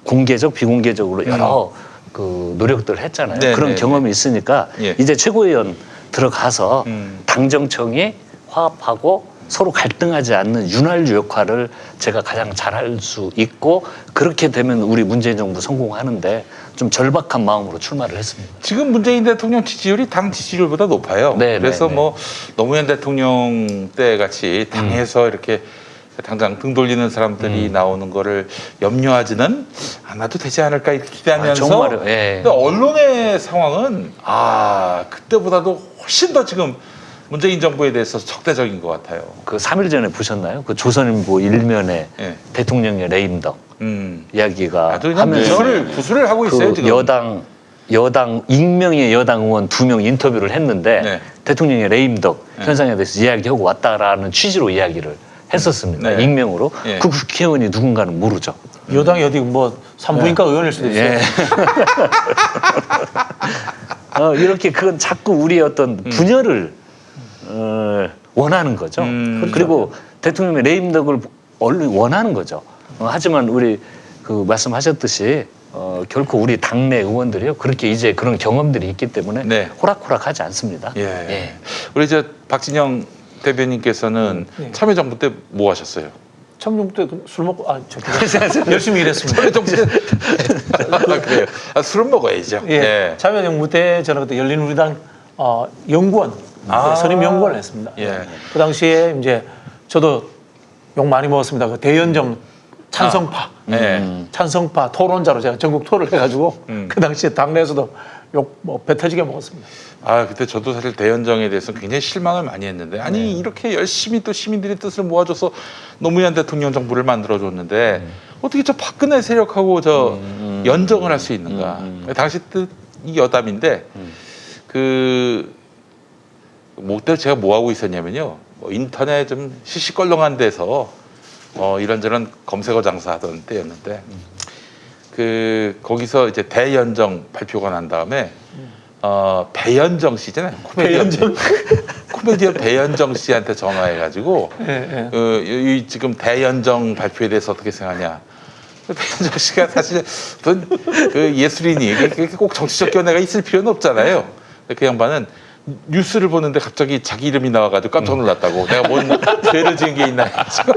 공개적 비공개적으로 여러 그 노력들을 했잖아요. 네, 그런 네, 경험이 있으니까 예. 이제 최고위원 들어가서 당정청이 화합하고 서로 갈등하지 않는 윤활유 역할을 제가 가장 잘할 수 있고 그렇게 되면 우리 문재인 정부 성공하는데 좀 절박한 마음으로 출마를 했습니다. 지금 문재인 대통령 지지율이 당 지지율보다 높아요. 네, 그래서 네, 네. 뭐 노무현 대통령 때 같이 당에서 이렇게 당장 등 돌리는 사람들이 나오는 거를 염려하지는 않아도 되지 않을까 이렇게 기대하면서. 아, 정말요? 예. 근데 언론의 상황은 그때보다도 훨씬 더 지금 문재인 정부에 대해서 적대적인 것 같아요. 그 3일 전에 보셨나요? 그 조선일보 일면에 예. 대통령의 레임덕 이야기가 아주 그냥 하면서 구술을 하고 있어요 그 지금. 여당 익명의 여당 의원 2명 인터뷰를 했는데 네. 대통령의 레임덕 현상에 대해서 이야기하고 왔다라는 취지로 이야기를 했었습니다. 네. 익명으로. 예. 그 국회의원이 누군가는 모르죠. 여당이 어디 뭐 산부인과 의원일 수도 있어요. 예. 이렇게 그건 자꾸 우리의 어떤 분열을 원하는 거죠. 그리고 대통령의 레임덕을 원하는 거죠. 하지만 우리 그 말씀하셨듯이 결코 우리 당내 의원들이요 그렇게 이제 그런 경험들이 있기 때문에 네. 호락호락하지 않습니다. 예. 우리 저 박진영 대변인께서는 참여정부 때 뭐 하셨어요? 참정부 때 술 먹고 열심히 일했습니다. 참여정부 때 그래요. 술은 먹어야죠. 예. 참여정부 때 저는 그때 열린우리당 연구원 선임 연구원을 했습니다. 예. 그 당시에 이제 저도 욕 많이 먹었습니다. 그 대연정 찬성파, 찬성파 토론자로 제가 전국 토를 해가지고 그 당시에 당내에서도 욕 뭐 배 터지게 먹었습니다. 그때 저도 사실 대연정에 대해서 굉장히 실망을 많이 했는데 아니 이렇게 열심히 또 시민들의 뜻을 모아줘서 노무현 대통령 정부를 만들어줬는데 어떻게 저 박근혜 세력하고 저 연정을 할 수 있는가? 당시 뜻이 여담인데 그때 제가 뭐 하고 있었냐면요 인터넷 좀 시시껄렁한 데서 이런저런 검색어 장사하던 때였는데 거기서 이제 대연정 발표가 난 다음에 배연정 씨잖아요. 배연정. 코미디언 배현정 씨한테 전화해가지고 예. 이 지금 대연정 발표에 대해서 어떻게 생각하냐. 배현정 씨가 사실 어떤 그 예술인이 그렇게 꼭 정치적 견해가 있을 필요는 없잖아요. 그 양반은 뉴스를 보는데 갑자기 자기 이름이 나와가지고 깜짝 놀랐다고. 내가 뭔 죄를 지은 게 있나 해가지고.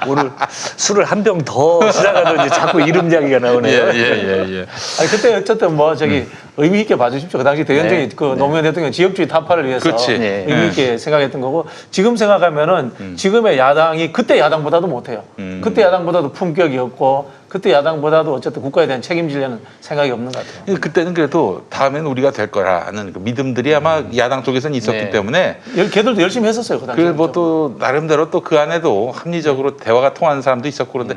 오늘 술을 한 병 더 시작하더니 자꾸 이름 이야기가 나오네요. 예. 아니 그때 어쨌든 뭐 저기 의미 있게 봐주십시오. 그 당시 대연정이 네. 그 노무현 대통령 지역주의 타파를 위해서 그렇지. 네. 의미 있게 생각했던 거고 지금 생각하면은 지금의 야당이 그때 야당보다도 못해요. 그때 야당보다도 품격이 없고 그때 야당보다도 어쨌든 국가에 대한 책임지려는 생각이 없는 것 같아요. 그때는 그래도 다음엔 우리가 될 거라는 그 믿음들이 아마 야당 쪽에서는 있었기 네. 때문에 걔들도 열심히 했었어요. 그 당시에. 그 뭐 또 나름대로 또 그 안에도 합리적으로 대화가 통하는 사람도 있었고 그런데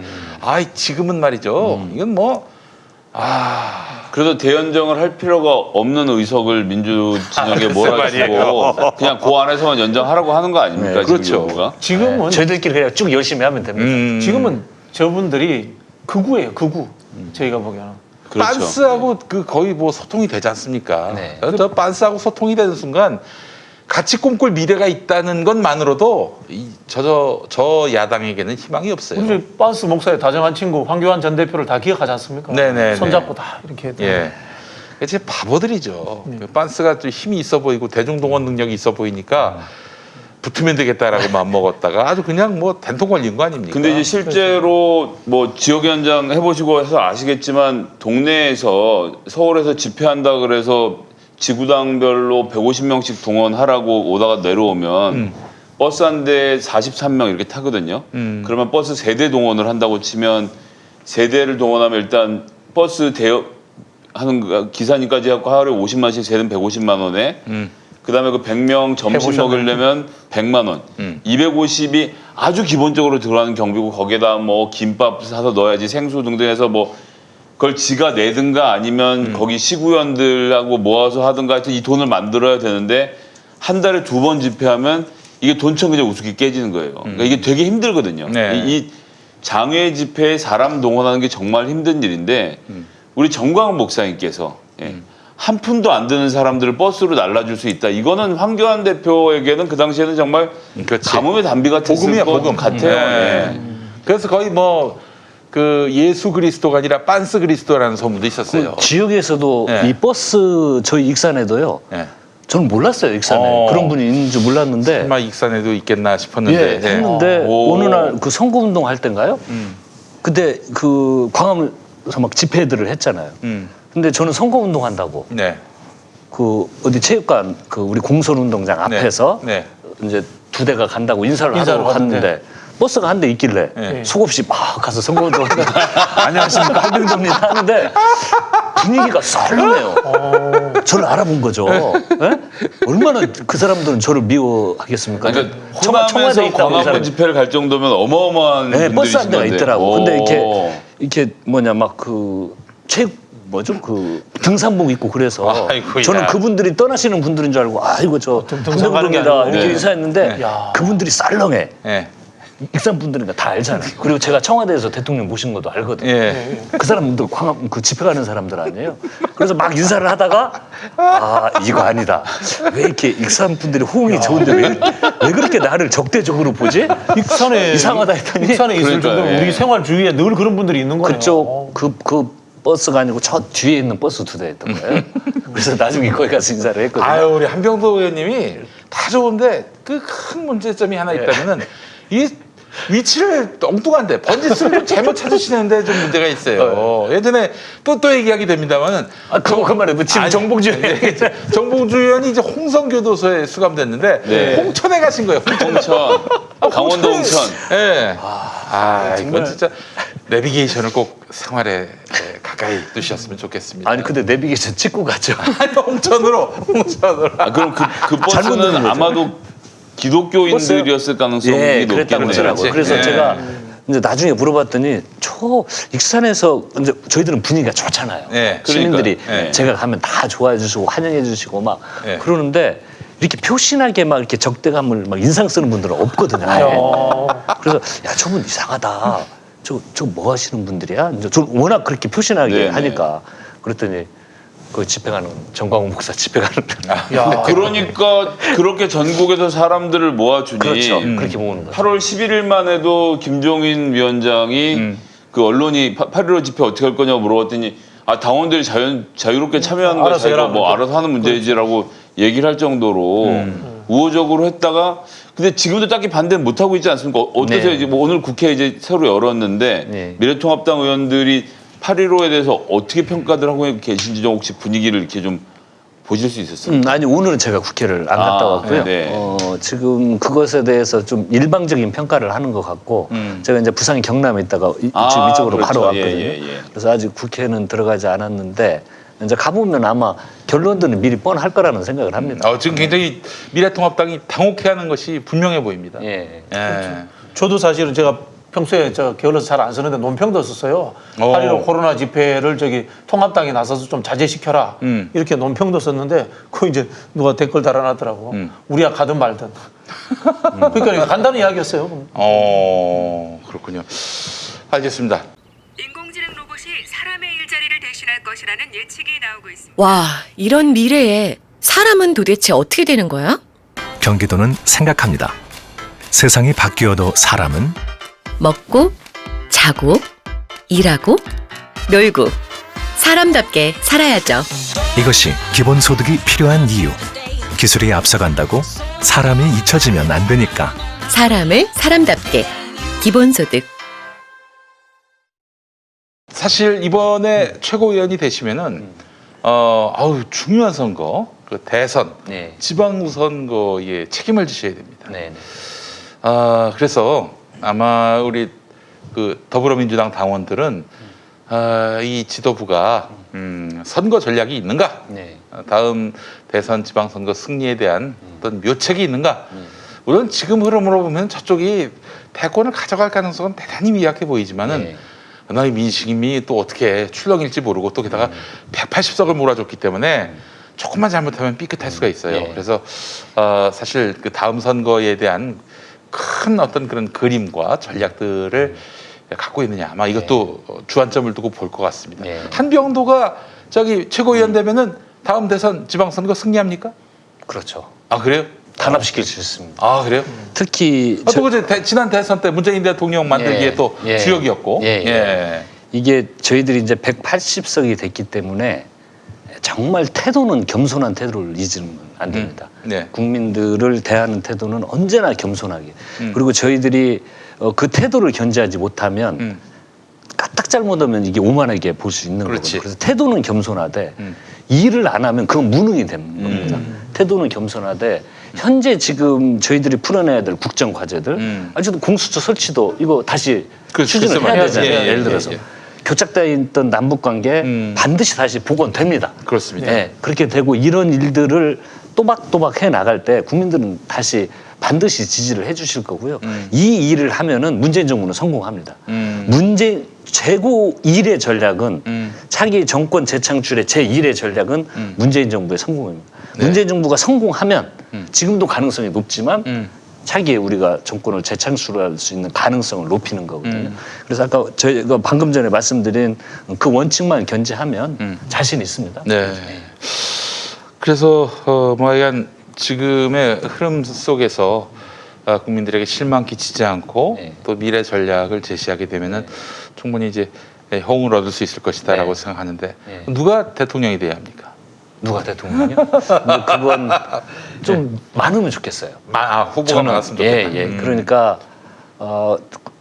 지금은 말이죠. 이건 뭐 그래도 대연정을 할 필요가 없는 의석을 민주진영에 몰아주고 그냥 그 안에서만 연정하라고 하는 거 아닙니까? 네, 그렇죠. 지금 정부가? 지금은 저희들끼리 그냥 쭉 열심히 하면 됩니다. 지금은 저분들이 극우예요. 극우. 저희가 보기에는. 그렇죠. 빤스하고 그 거의 뭐 소통이 되지 않습니까? 네. 저 빤스하고 소통이 되는 순간 같이 꿈꿀 미래가 있다는 것만으로도 저 야당에게는 희망이 없어요. 우리 빤스 목사의 다정한 친구 황교안 전 대표를 다 기억하지 않습니까? 네네. 손잡고 다 이렇게 했던. 예. 제 바보들이죠. 그 빤스가 좀 힘이 있어 보이고 대중동원 능력이 있어 보이니까 붙으면 되겠다라고 마음먹었다가 아주 그냥 뭐 된통 걸린 거 아닙니까? 근데 이제 실제로 뭐 지역 연장 해보시고 해서 아시겠지만 동네에서 서울에서 집회한다 그래서 지구당별로 150명씩 동원하라고 오다가 내려오면 버스 한 대에 43명 이렇게 타거든요. 그러면 버스 3대 동원을 한다고 치면 3대를 동원하면 일단 버스 대여 하는 기사님까지 하고 하루에 50만씩 세는 150만 원에 그다음에 그 100명 점심 해보셨나요? 먹으려면 100만 원. 250이 아주 기본적으로 들어가는 경비고 거기에다 뭐 김밥 사서 넣어야지 생수 등등 해서 뭐 그걸 지가 내든가 아니면 거기 시구연들하고 모아서 하든가 하여튼 이 돈을 만들어야 되는데 한 달에 2번 집회하면 이게 돈천 그냥 우습게 깨지는 거예요. 그러니까 이게 되게 힘들거든요. 네. 이 장외 집회에 사람 동원하는 게 정말 힘든 일인데 우리 정광훈 목사님께서 한 푼도 안 드는 사람들을 버스로 날라줄 수 있다. 이거는 황교안 대표에게는 그 당시에는 정말 그렇지. 가뭄의 단비 같았을 복음이야, 것 복음. 같아요. 네. 예. 그래서 거의 뭐 그 예수 그리스도가 아니라 빤스 그리스도라는 소문도 있었어요. 그 지역에서도 네. 이 버스 저희 익산에도요. 예. 저는 몰랐어요. 익산에 그런 분이 있는 줄 몰랐는데. 설마 익산에도 있겠나 싶었는데. 예, 했는데 오. 어느 날 그 선거운동 할 때인가요? 그때 그 광화문에서 막 집회들을 했잖아요. 근데 저는 선거운동 한다고 네. 그 어디 체육관 그 우리 공설운동장 네. 앞에서 네. 이제 2대가 간다고 인사를 인사를 하러 갔는데 하는데. 버스가 한 대 있길래 네. 속없이 막 가서 선거운동 안녕하십니까 할병동입니다 하는데 분위기가 썰렁해요. 저를 알아본 거죠. 예? 얼마나 그 사람들은 저를 미워하겠습니까? 그러니까 청와대에 호남에서 있다고 이 광화문 사람이. 집회를 갈 정도면 어마어마한 네, 버스 한 대가 분들이신 건데. 있더라고. 근데 오. 이렇게 뭐냐 막 그 뭐죠 그 등산복 입고 그래서 아이고야. 저는 그분들이 떠나시는 분들인 줄 알고 아이고 저 등산 가는 게 한병동이다 아니고. 이렇게 네. 인사했는데 야. 그분들이 썰렁해. 예. 익산 분들이니까 다 알잖아요. 그리고 제가 청와대에서 대통령 모신 것도 알거든요. 예. 그 사람들 광화문 그 집회 가는 사람들 아니에요. 그래서 막 인사를 하다가 아 이거 아니다. 왜 이렇게 익산 분들이 호응이 좋은데 왜 그렇게 나를 적대적으로 보지? 익산에 이상하다 했더니 익산에 있을 그러니까요, 정도면 예. 우리 생활 주위에 늘 그런 분들이 있는 거네요. 그쪽 그 버스가 아니고 저 뒤에 있는 버스 2대였던 거예요. 그래서 나중에 거기 가서 인사를 했거든요. 아유 우리 한병도 의원님이 다 좋은데 그 큰 문제점이 하나 있다면은 이 위치를 엉뚱한데 번지수를 잘못 찾으시는데 좀 문제가 있어요. 예전에 또 얘기하게 됩니다만은 그거 그만해. 뭐 지금 아니, 정봉주 정봉주 의원이 이제 홍성교도소에 수감됐는데 네. 홍천에 가신 거예요. 홍천, 강원도 홍천. 예. 이건 진짜 내비게이션을 꼭 생활에 가까이 두셨으면 좋겠습니다. 아니 근데 내비게이션 찍고 가죠. 아니, 홍천으로. 아, 그럼 그 잘못 버스는 들은 거죠. 아마도 기독교인들이었을 가능성이 예, 그랬다고 높겠네요. 하더라고요. 그래서 예. 제가 이제 나중에 물어봤더니 익산에서 이제 저희들은 분위기가 좋잖아요. 예, 시민들이 그러니까요. 예. 제가 가면 다 좋아해 주시고 환영해 주시고 막 예. 그러는데 이렇게 표신하게 막 이렇게 적대감을 막 인상 쓰는 분들은 없거든요. 아예. 그래서 야 저분 이상하다. 저 뭐 하시는 분들이야? 이제 저 워낙 그렇게 표신하게 네네. 하니까 그랬더니 그 집행하는 정광훈 목사 집행하는 야, 그러니까 그렇게 전국에서 사람들을 모아주니 그렇죠. 그렇게 모으는 거죠. 8월 11일만 해도 김종인 위원장이 그 언론이 8.15 집회 어떻게 할 거냐고 물어봤더니 아 당원들이 자유롭게 참여하는 거 알아서 자기가 해라. 뭐 알아서 하는 문제지라고 얘기를 할 정도로 우호적으로 했다가 근데 지금도 딱히 반대는 못 하고 있지 않습니까? 어떠세요? 네. 이제 뭐 오늘 국회 이제 새로 열었는데 네. 미래통합당 의원들이 8.15에 대해서 어떻게 평가들 하고 계신지 좀 혹시 분위기를 이렇게 좀 보실 수 있었어요? 아니 오늘은 제가 국회를 안 갔다 왔고요. 네. 지금 그것에 대해서 좀 일방적인 평가를 하는 것 같고 제가 이제 부산 경남에 있다가 지금 이쪽으로 그렇죠. 바로 왔거든요. 예. 그래서 아직 국회는 들어가지 않았는데 이제 가보면 아마 결론들은 미리 뻔할 거라는 생각을 합니다. 지금 굉장히 미래통합당이 당혹해하는 것이 분명해 보입니다. 예. 예. 저도 사실은 제가 평소에 게을러서 잘 안 쓰는데 논평도 썼어요. 8.15 코로나 집회를 통합당이 나서서 좀 자제시켜라. 이렇게 논평도 썼는데 그 이제 누가 댓글 달아놨더라고. 우리야 가든 말든. 그러니까 간단한 이야기였어요. 그렇군요. 알겠습니다. 인공지능 로봇이 사람의 일자리를 대신할 것이라는 예측이 나오고 있습니다. 와, 이런 미래에 사람은 도대체 어떻게 되는 거야? 경기도는 생각합니다. 세상이 바뀌어도 사람은 먹고, 자고, 일하고, 놀고, 사람답게 살아야죠. 이것이 기본소득이 필요한 이유. 기술이 앞서간다고 사람이 잊혀지면 안 되니까. 사람을 사람답게. 기본소득. 사실 이번에 최고위원이 되시면은 중요한 선거, 그 대선, 네. 지방선거에 책임을 지셔야 됩니다. 네. 그래서 아마 우리 그 더불어민주당 당원들은 이 지도부가 선거 전략이 있는가, 네. 다음 대선 지방선거 승리에 대한 어떤 묘책이 있는가. 물론 지금 흐름으로 보면 저쪽이 대권을 가져갈 가능성은 대단히 미약해 보이지만은 네. 나의 민심이 또 어떻게 출렁일지 모르고 또 게다가 180석을 몰아줬기 때문에 조금만 잘못하면 삐끗할 수가 있어요. 네. 그래서 사실 그 다음 선거에 대한 큰 어떤 그런 그림과 전략들을 갖고 있느냐 아마 이것도 주안점을 두고 볼 것 같습니다. 네. 한병도가 최고위원 되면은 다음 대선 지방선거 승리합니까? 그렇죠. 아 그래요? 단합시킬 수 있습니다. 아 그래요? 특히 또 그제 지난 대선 때 문재인 대통령 만들기에 예, 또 예. 주역이었고. 예. 이게 저희들이 이제 180석이 됐기 때문에 정말 태도는 겸손한 태도를 잊으면 안 됩니다. 네. 국민들을 대하는 태도는 언제나 겸손하게. 그리고 저희들이 그 태도를 견제하지 못하면 까딱 잘못하면 이게 오만하게 볼 수 있는 그렇지. 거거든요. 그래서 태도는 겸손하되 일을 안 하면 그건 무능이 되는 겁니다. 태도는 겸손하되 현재 지금 저희들이 풀어내야 될 국정 과제들 아직도 공수처 설치도 이거 다시 추진을 글쎄 해야 말이야. 되잖아요. 예, 예, 예를 들어서 예. 교착돼 있던 남북 관계 반드시 다시 복원됩니다. 그렇습니다. 네, 그렇게 되고 이런 일들을 또박또박 해 나갈 때 국민들은 다시 반드시 지지를 해주실 거고요. 이 일을 하면은 문재인 정부는 성공합니다. 문재인 최고 1의 전략은 차기 정권 재창출의 제1의 전략은 문재인 정부의 성공입니다. 네. 문재인 정부가 성공하면 지금도 가능성이 높지만 차기에 우리가 정권을 재창출할 수 있는 가능성을 높이는 거거든요. 그래서 아까 저희가 방금 전에 말씀드린 그 원칙만 견제하면 자신 있습니다. 네. 그래서 약간 지금의 흐름 속에서 국민들에게 실망 끼치지 않고 네. 또 미래 전략을 제시하게 되면은 충분히 이제 호응을 얻을 수 있을 것이다라고 네. 생각하는데 네. 누가 대통령이 돼야 합니까? 누가 대통령이요? 근데 그건 좀 많으면 좋겠어요. 후보가 많았으면 좋겠다. 예. 그러니까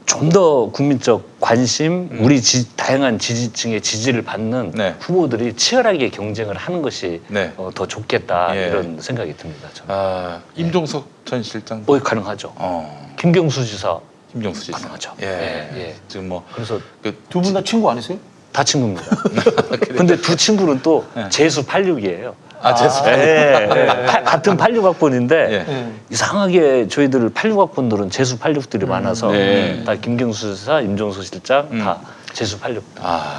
좀 더 국민적 관심, 우리 다양한 지지층의 지지를 받는 네. 후보들이 치열하게 경쟁을 하는 것이 네. 더 좋겠다 예. 이런 생각이 듭니다. 저는. 임종석 전 실장. 가능하죠. 김경수 지사 김경수 지사. 가능하죠. 예. 예. 지금 뭐 그래서 두 분 다 친구 아니세요? 다 친구입니다. 근데 두 친구는 또 재수 86이에요. 재수. 같은 86학번인데 예. 이상하게 저희들 86학번들은 재수 86들이 많아서 네. 다 김경수 지사, 임종수 실장 다 재수 86.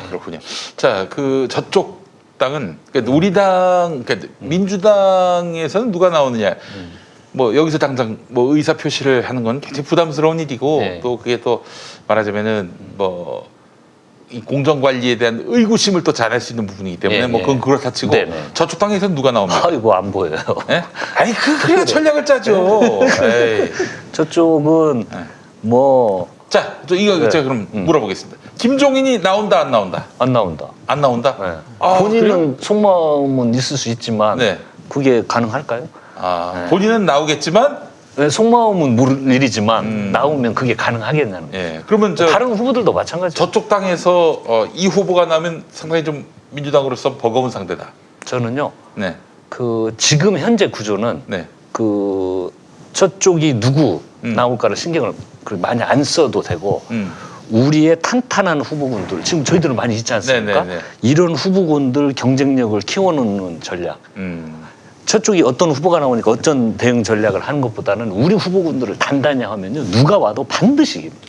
그렇군요. 자, 저쪽 당은 그러니까 우리 당, 그러니까 민주당에서는 누가 나오느냐. 뭐 여기서 당장 뭐 의사 표시를 하는 건 굉장히 부담스러운 일이고 네. 또 그게 또 말하자면은 뭐 이 공정 관리에 대한 의구심을 또 자낼 수 있는 부분이기 때문에 예, 뭐 그건 그렇다 치고 네네. 저쪽 당에서는 누가 나옵니까? 아이고 안 보여요. 예? 아니 그래야 전략을 짜죠. 에이. 저쪽은 뭐 안 자, 이거 네. 제가 그럼 물어보겠습니다. 김종인이 나온다 안 나온다? 나온다. 안 나온다? 네. 아, 본인은 속마음은 있을 수 있지만 네. 그게 가능할까요? 본인은 나오겠지만 네, 속마음은 모를 일이지만 나오면 그게 가능하겠냐는 거예요. 예. 그러면 다른 후보들도 마찬가지죠. 저쪽 당에서 이 후보가 나면 상당히 좀 민주당으로서 버거운 상대다. 저는요. 네. 그 지금 현재 구조는 네. 그 저쪽이 누구 나올까를 신경을 많이 안 써도 되고 우리의 탄탄한 후보군들 지금 저희들은 많이 있지 않습니까? 네네네. 이런 후보군들 경쟁력을 키워놓는 전략. 저쪽이 어떤 후보가 나오니까 어떤 대응 전략을 하는 것보다는 우리 후보군들을 단단히 하면요 누가 와도 반드시 이깁니다.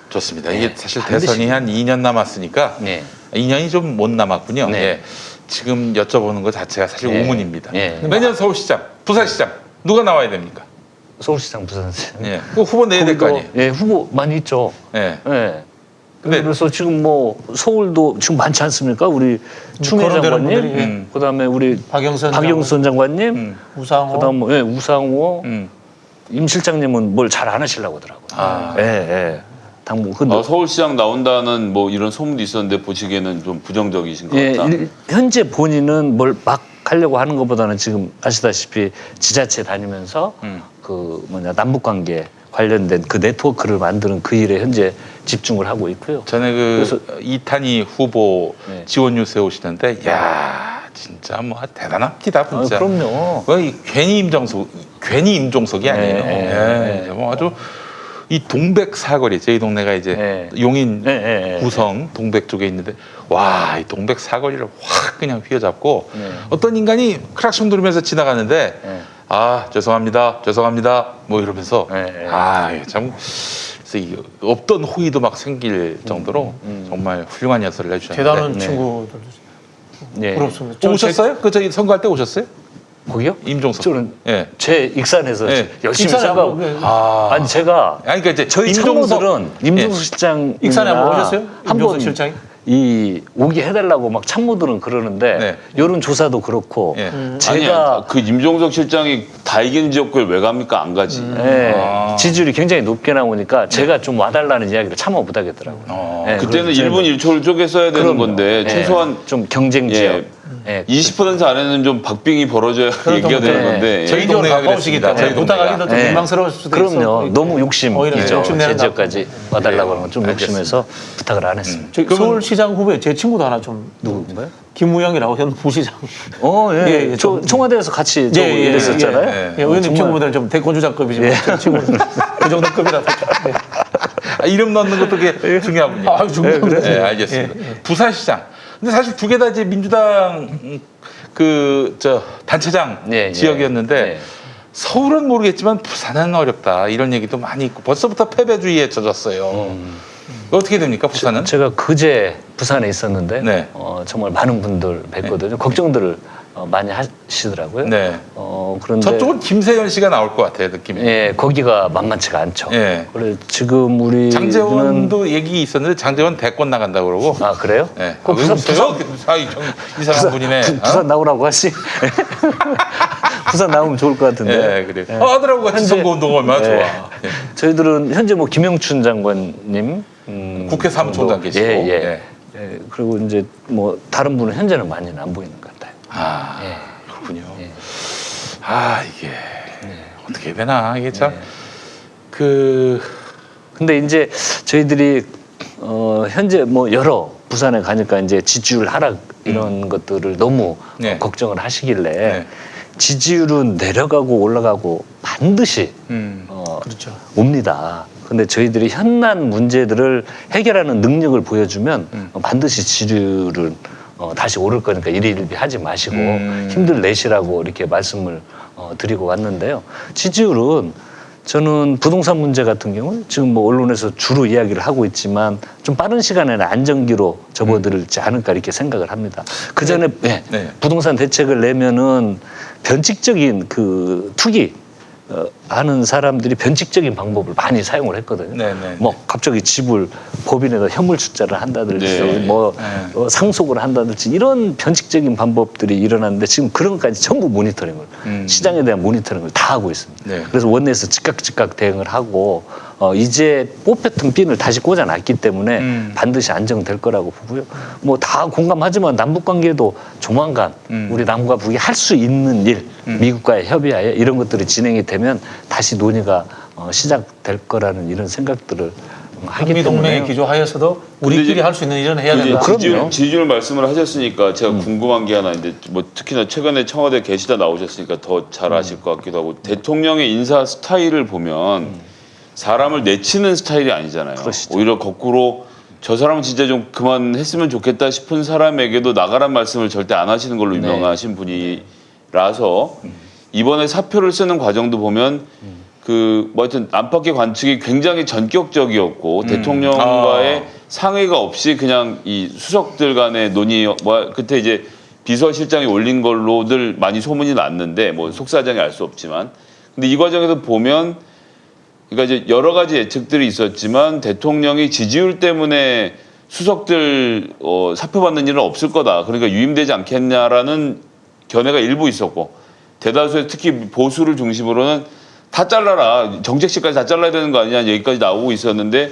좋습니다. 네, 이게 사실 반드시. 대선이 한 2년 남았으니까 네. 2년이 좀 못 남았군요. 네. 예. 지금 여쭤보는 것 자체가 사실 네. 우문입니다. 네. 내년 서울시장, 부산시장 누가 나와야 됩니까? 서울시장 부산시장. 예. 그 후보 내야 될 거 아니에요. 예, 후보 많이 있죠. 예. 예. 근데- 그래서 지금 뭐 서울도 지금 많지 않습니까? 우리 추미애 거론되는 장관님, 분들이, 그다음에 우리 박영선 장관님, 우상호. 그다음 뭐 예, 우상호, 음. 임 실장님은 뭘 잘 안 하시려고 하더라고요. 예, 예. 당무 근데 서울시장 나온다는 뭐 이런 소문도 있었는데 보시기에는 좀 부정적이신 것 예, 같다. 현재 본인은 뭘 막 하려고 하는 것보다는 지금 아시다시피 지자체 다니면서 그 뭐냐 남북 관계 관련된 그 네트워크를 만드는 그 일에 현재 집중을 하고 있고요. 전에 그래서- 이탄희 후보 네. 지원 뉴스에 오시는데 야 진짜 뭐 대단합니다 진짜. 그럼요. 거의 괜히 임종석이 아니에요. 네. 예. 뭐 아주 이 동백 사거리 저희 동네가 이제 네. 용인 네. 구성 동백 쪽에 있는데 와 이 동백 사거리를 확 그냥 휘어잡고 네. 어떤 인간이 크락션 누르면서 지나가는데 네. 아 죄송합니다 뭐 이러면서 네. 참 없던 호의도 막 생길 정도로 정말 훌륭한 연설을 해주셨는데 대단한 네. 친구들 예. 부럽습니다. 또 오셨어요? 그 저희 선거할 때 오셨어요? 거기요? 임종석. 저는 예. 제 익산에서 네. 열심히 익산에 생각하고 한번 아. 아니 제가 아니 그러니까 이제 저희 임종석- 참모들은 임종석 실장 익산에 한번 오셨어요? 임종석 한번 실장이? 이 오게 해달라고 막 참모들은 그러는데 네. 여론 조사도 그렇고 예. 제가 아니, 그 임종석 실장이 다 이긴 지역구에 왜 갑니까? 안 가지. 예, 아. 지지율이 굉장히 높게 나오니까 제가 좀 와달라는 이야기를 참아 못하겠더라고요. 예, 그때는 그래서 1분 1초를 쪼개서야 되는 그럼요. 건데 예, 최소한 좀 경쟁 지역. 예. 20% 안에는 좀 박빙이 벌어져야 얘기가 되는 네. 건데 저희 개인적으로 동네가 가까우시기 그랬습니다. 때문에 저희 부탁하기도 좀 예. 민망스러울 수도 있어요. 그럼요. 너무 욕심이죠. 오히려 욕심내는 제 지역까지 와달라고 하는 건 좀 알겠습니다. 욕심해서 부탁을 안 했습니다. 저기 서울시장 후보에 제 친구도 하나 좀 누구인가요? 김우영이라고 현 부시장. 예. 예, 예, 저 좀- 청와대에서 같이 저 일했었잖아요. 예. 예, 의원님 정말- 친구분들은 좀 대권주장급이지만 제 친구는 그 정도 급이라서. 네. 이름 넣는 것도 꽤 중요하군요. 아, 중요하죠. 네, 알겠습니다. 부산시장. 근데 사실 두 개 다 이제 민주당 단체장 예, 예. 지역이었는데 예. 서울은 모르겠지만 부산은 어렵다 이런 얘기도 많이 있고 벌써부터 패배주의에 젖었어요. 어떻게 됩니까 부산은? 제가 그제 부산에 있었는데 네. 정말 많은 분들 뵀거든요. 걱정들을 많이 하시더라고요. 네. 그런데 저쪽은 김세현 씨가 나올 것 같아요 느낌이. 예, 거기가 만만치가 않죠. 예. 그래 지금 우리는 장재원도 얘기 있었는데 장재원 대권 나간다 그러고. 아 그래요? 네. 그 부산 이상한 분이네. 부산 나오라고 하시. 부산 나오면 좋을 것 같은데. 예, 그래. 아들하고 같이 현재- 선거운동 얼마나 예. 좋아. 예. 저희들은 현재 뭐 김영춘 장관님 국회 사무총장 계시고. 예, 예. 예. 예, 그리고 이제 뭐 다른 분은 현재는 많이는 안 보이는 것 같아요. 아, 예. 그렇군요. 예. 아, 이게 어떻게 되나 이게 참 예. 그 근데 이제 저희들이 현재 뭐 여러 부산에 가니까 이제 지지율 하락 이런 것들을 너무 네. 걱정을 하시길래 네. 지지율은 내려가고 올라가고 반드시 그렇죠. 옵니다. 근데 저희들이 현안 문제들을 해결하는 능력을 보여주면 반드시 지지율은 다시 오를 거니까 일희일비 하지 마시고 힘들 내시라고 이렇게 말씀을 드리고 왔는데요. 지지율은 저는 부동산 문제 같은 경우 지금 뭐 언론에서 주로 이야기를 하고 있지만 좀 빠른 시간에는 안정기로 접어들지 않을까 이렇게 생각을 합니다. 그 전에 네. 부동산 대책을 내면은 변칙적인 그 투기 하는 사람들이 변칙적인 방법을 많이 사용을 했거든요. 네네. 뭐 갑자기 집을 법인에다 현물 출자를 한다든지 네. 뭐 상속을 한다든지 이런 변칙적인 방법들이 일어났는데 지금 그런 것까지 전부 모니터링을 시장에 대한 모니터링을 다 하고 있습니다. 네. 그래서 원내에서 즉각 대응을 하고 이제 뽑혔던 핀을 다시 꽂아놨기 때문에 반드시 안정될 거라고 보고요. 뭐 다 공감하지만 남북 관계도 조만간 우리 남과 북이 할 수 있는 일, 미국과의 협의하에 이런 것들이 진행이 되면 다시 논의가 시작될 거라는 이런 생각들을 하기 한미 동맹의 때문에 기조하에서도 우리끼리 이제 할 수 있는 일은 해야 이제 된다. 그럼요. 지지율 말씀을 하셨으니까 제가 궁금한 게 하나 있는데 뭐 특히나 최근에 청와대 계시다 나오셨으니까 더 잘 아실 것 같기도 하고 대통령의 인사 스타일을 보면 사람을 내치는 스타일이 아니잖아요. 그러시죠. 오히려 거꾸로 저 사람은 진짜 좀 그만했으면 좋겠다 싶은 사람에게도 나가란 말씀을 절대 안 하시는 걸로 유명하신 분이라서 이번에 사표를 쓰는 과정도 보면 뭐 하여튼 안팎의 관측이 굉장히 전격적이었고 대통령과의 상의가 없이 그냥 이 수석들 간의 논의 그때 이제 비서실장이 올린 걸로들 많이 소문이 났는데 뭐 속사정이 알 수 없지만 근데 이 과정에서 보면 그러니까 이제 여러 가지 예측들이 있었지만 대통령이 지지율 때문에 수석들 사표받는 일은 없을 거다. 그러니까 유임되지 않겠냐라는 견해가 일부 있었고 대다수의 특히 보수를 중심으로는 다 잘라라. 정책실까지 다 잘라야 되는 거 아니냐 얘기까지 나오고 있었는데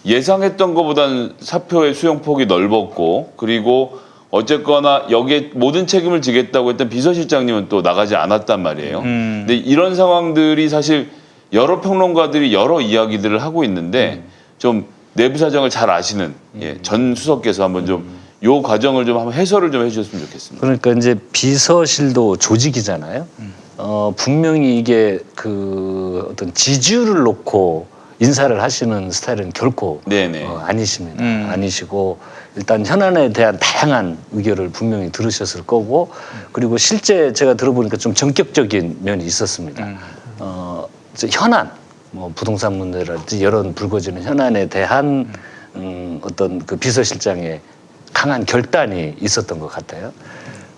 예상했던 것보다는 사표의 수용폭이 넓었고 그리고 어쨌거나 여기에 모든 책임을 지겠다고 했던 비서실장님은 또 나가지 않았단 말이에요. 근데 이런 상황들이 사실 여러 평론가들이 여러 이야기들을 하고 있는데 좀 내부 사정을 잘 아시는 전 수석께서 한번 좀 요 과정을 좀 한번 해설을 좀 해주셨으면 좋겠습니다. 그러니까 이제 비서실도 조직이잖아요. 분명히 이게 그 어떤 지지율을 놓고 인사를 하시는 스타일은 결코 네네. 아니십니다. 아니시고 일단 현안에 대한 다양한 의견을 분명히 들으셨을 거고 그리고 실제 제가 들어보니까 좀 전격적인 면이 있었습니다. 현안, 뭐 부동산 문제라든지 여론 불거지는 현안에 대한 어떤 그 비서실장의 강한 결단이 있었던 것 같아요.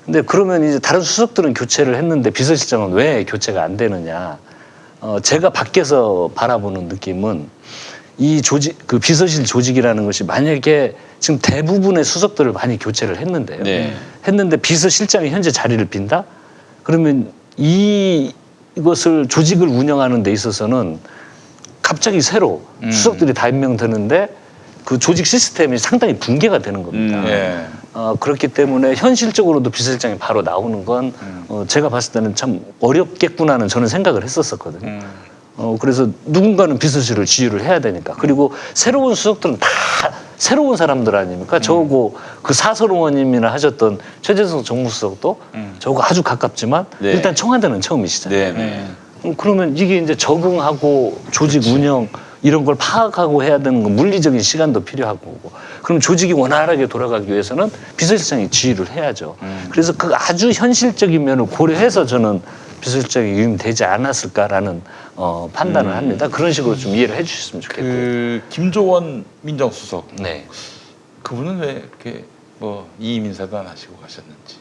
근데 그러면 이제 다른 수석들은 교체를 했는데 비서실장은 왜 교체가 안 되느냐? 제가 밖에서 바라보는 느낌은 이 조직, 그 비서실 조직이라는 것이 만약에 지금 대부분의 수석들을 많이 교체를 했는데요. 네. 했는데 비서실장이 현재 자리를 빈다? 그러면 이것을 조직을 운영하는 데 있어서는 갑자기 새로 수석들이 다 임명되는데 그 조직 시스템이 상당히 붕괴가 되는 겁니다. 예. 그렇기 때문에 현실적으로도 비서실장이 바로 나오는 건 제가 봤을 때는 참 어렵겠구나는 저는 생각을 했었거든요. 그래서 누군가는 비서실을 지휘를 해야 되니까. 그리고 새로운 수석들은 다 새로운 사람들 아닙니까? 저하고 그 사설 의원님이나 하셨던 최재성 정무수석도 저하고 아주 가깝지만 네. 일단 청와대는 처음이시잖아요. 네네. 그러면 이게 이제 적응하고 조직 운영 이런 걸 파악하고 해야 되는 건 물리적인 시간도 필요하고 그럼 조직이 원활하게 돌아가기 위해서는 비서실장이 지휘를 해야죠. 그래서 그 아주 현실적인 면을 고려해서 저는 비서실장이 유임되지 않았을까라는 판단을 합니다. 그런 식으로 좀 이해를 해주셨으면 좋겠고요. 그 김조원 민정수석 네, 그분은 왜 이렇게 뭐 이임 인사도 안 하시고 가셨는지.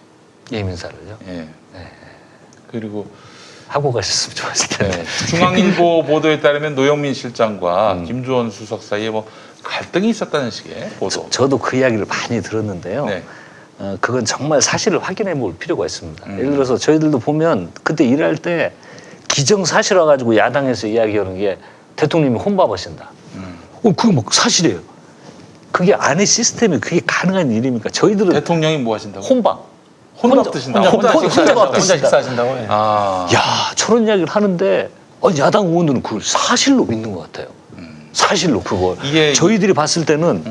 예민사를요. 예. 그리고 하고 가셨으면 좋았을 텐데. 중앙일보 보도에 따르면 노영민 실장과 김조원 수석 사이에 뭐 갈등이 있었다는 식의 보도. 저도 그 이야기를 많이 들었는데요. 네. 그건 정말 사실을 확인해 볼 필요가 있습니다. 예를 들어서 저희들도 보면 그때 일할 때 기정사실 와가지고 야당에서 이야기하는 게 대통령이 혼밥하신다. 그게 뭐 사실이에요. 그게 안에 시스템이 그게 가능한 일입니까? 저희들은 대통령이 뭐 하신다고? 혼밥. 혼밥 드신다. 혼자 혼자 식사하신다고. 예. 아. 야, 저런 이야기를 하는데 야당 의원들은 그걸 사실로 믿는 것 같아요. 사실로 그거. 이게- 저희들이 봤을 때는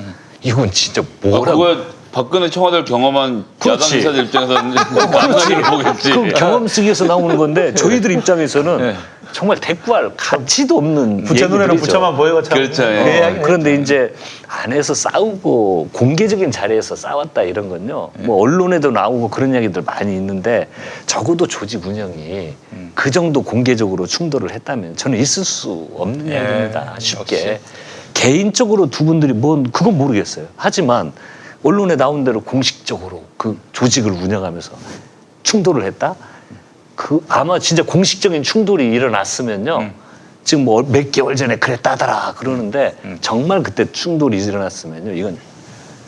이건 진짜 뭐라고. 그거 박근혜 청와대를 경험한 그렇지. 야당 인사들 입장에서는 만나기를 보겠지. 그 경험 속에서 나오는 건데 저희들 입장에서는 네. 정말 대꾸할 가치도 없는 부처 눈에는 얘기들이죠. 부처만 보여가 참. 그렇죠. 그 예. 이야기는 그런데 이제 안에서 싸우고 공개적인 자리에서 싸웠다 이런 건요. 뭐 언론에도 나오고 그런 이야기들 많이 있는데 적어도 조직 운영이 그 정도 공개적으로 충돌을 했다면 저는 있을 수 없는 이야기입니다. 쉽게. 역시. 개인적으로 두 분들이 그건 모르겠어요. 하지만 언론에 나온 대로 공식적으로 그 조직을 운영하면서 충돌을 했다? 그 아마 진짜 공식적인 충돌이 일어났으면요. 지금 뭐 몇 개월 전에 그랬다더라 그러는데 정말 그때 충돌이 일어났으면요. 이건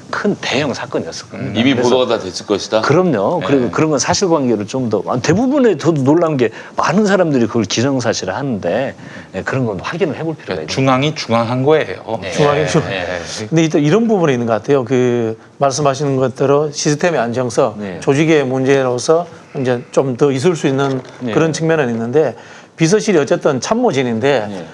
큰 대형 사건이었을 겁니다. 이미 그래서 보도가 다 됐을 것이다. 그럼요. 그리고 네. 그런 건 사실관계를 좀 더 대부분의 저도 놀라운 게 많은 사람들이 그걸 기정사실을 하는데 그런 건 확인을 해볼 필요가 있는 중앙이 중앙한 거예요. 네. 중앙이 중. 네. 근데 일단 이런 부분이 있는 것 같아요. 그 말씀하시는 것대로 시스템의 안정성, 네. 조직의 문제로서 이제 좀 더 있을 수 있는 네. 그런 측면은 있는데 비서실이 어쨌든 참모진인데 네.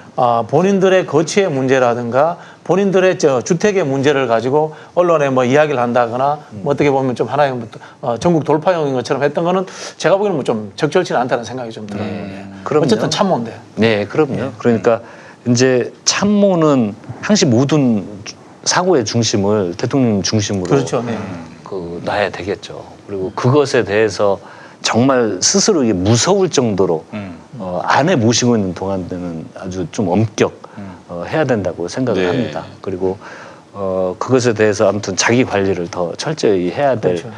본인들의 거취의 문제라든가 본인들의 주택의 문제를 가지고 언론에 뭐 이야기를 한다거나 뭐 어떻게 보면 좀 하나의 전국 돌파용인 것처럼 했던 거는 제가 보기에는 뭐 좀 적절치는 않다는 생각이 좀 들어요. 그럼요. 어쨌든 참모인데. 네, 그럼요. 그러니까 이제 참모는 항시 모든 사고의 중심을 대통령 중심으로 그렇죠. 네. 놔야 되겠죠. 그리고 그것에 대해서 정말 스스로 이게 무서울 정도로 안에 모시고 있는 동안에는 아주 좀 엄격 해야 된다고 생각을 네. 합니다. 그리고 그것에 대해서 아무튼 자기 관리를 더 철저히 해야 될 그렇죠.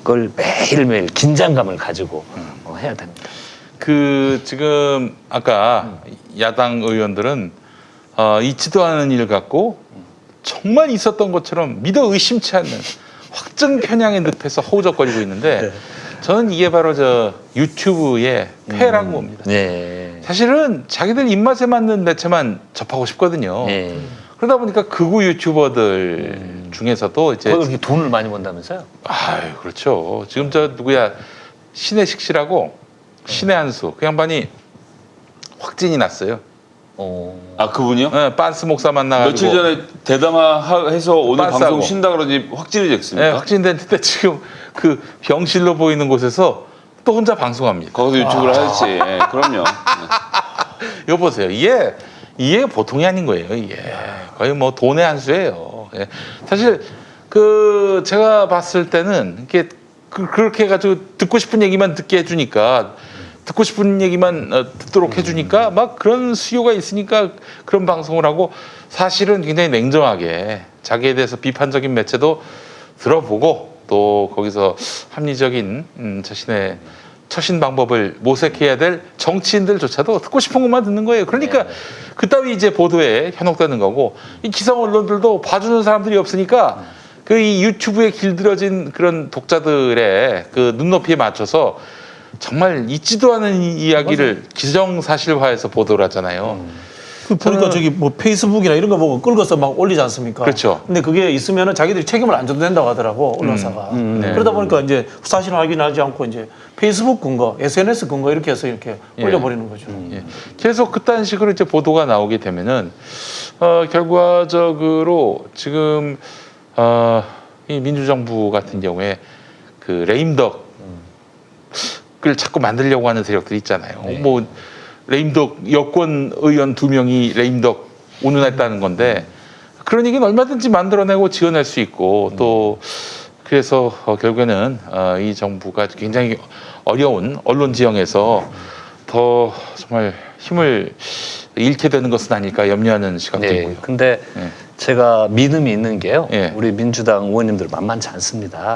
걸 매일매일 긴장감을 가지고 해야 됩니다. 그 지금 아까 야당 의원들은 있지도 않은 일 갖고 정말 있었던 것처럼 믿어 의심치 않는 확증 편향의 늪에서 허우적거리고 있는데 저는 이게 바로 저 유튜브의 폐라고 봅니다. 네. 사실은 자기들 입맛에 맞는 매체만 접하고 싶거든요. 네. 그러다 보니까 극우 유튜버들 중에서도 이제 거기 그렇게 돈을 많이 번다면서요? 아유 그렇죠. 지금 저 누구야 신혜식 씨라고 신의 한수 그 양반이 확진이 났어요. 아 그분이요? 네, 빤스 목사 만나가지고 며칠 전에 대담화해서 오늘 빤스하고. 방송 쉰다 그러지 확진이 됐습니까? 네, 확진됐는데 지금 그 병실로 보이는 곳에서 또 혼자 방송합니다. 거기서 유튜브를 하겠지. 예, 그럼요. 이거 보세요. 이게 보통이 아닌 거예요. 이게 거의 뭐 돈의 한 수예요. 예. 사실 그 제가 봤을 때는 이게 그렇게 해가지고 듣고 싶은 얘기만 듣게 해주니까 듣고 싶은 얘기만 듣도록 해주니까 막 그런 수요가 있으니까 그런 방송을 하고 사실은 굉장히 냉정하게 자기에 대해서 비판적인 매체도 들어보고 또 거기서 합리적인 자신의 처신 방법을 모색해야 될 정치인들조차도 듣고 싶은 것만 듣는 거예요. 그러니까 그따위 이제 보도에 현혹되는 거고 이 기성 언론들도 봐주는 사람들이 없으니까 그 이 유튜브에 길들여진 그런 독자들의 그 눈높이에 맞춰서 정말 있지도 않은 이야기를 기정사실화해서 보도를 하잖아요. 그 보니까 저기 뭐 페이스북이나 이런 거 보고 끌고서 막 올리지 않습니까? 그렇죠. 근데 그게 있으면은 자기들이 책임을 안 져도 된다고 하더라고 언론사가. 네. 그러다 보니까 이제 사실 확인하지 않고 이제 페이스북 근거, SNS 근거 이렇게 해서 이렇게 올려버리는 거죠. 예. 계속 그딴 식으로 이제 보도가 나오게 되면은 결과적으로 지금 이 민주정부 같은 경우에 그 레임덕을 자꾸 만들려고 하는 세력들이 있잖아요. 뭐 레임덕 여권 의원 2명이 레임덕 운운했다는 건데 그런 얘기는 얼마든지 만들어내고 지어낼 수 있고 또 그래서 결국에는 이 정부가 굉장히 어려운 언론 지형에서 더 정말 힘을 잃게 되는 것은 아닐까 염려하는 시각도 네. 있고요. 근데 네. 제가 믿음이 있는 게요. 예. 우리 민주당 의원님들 만만치 않습니다.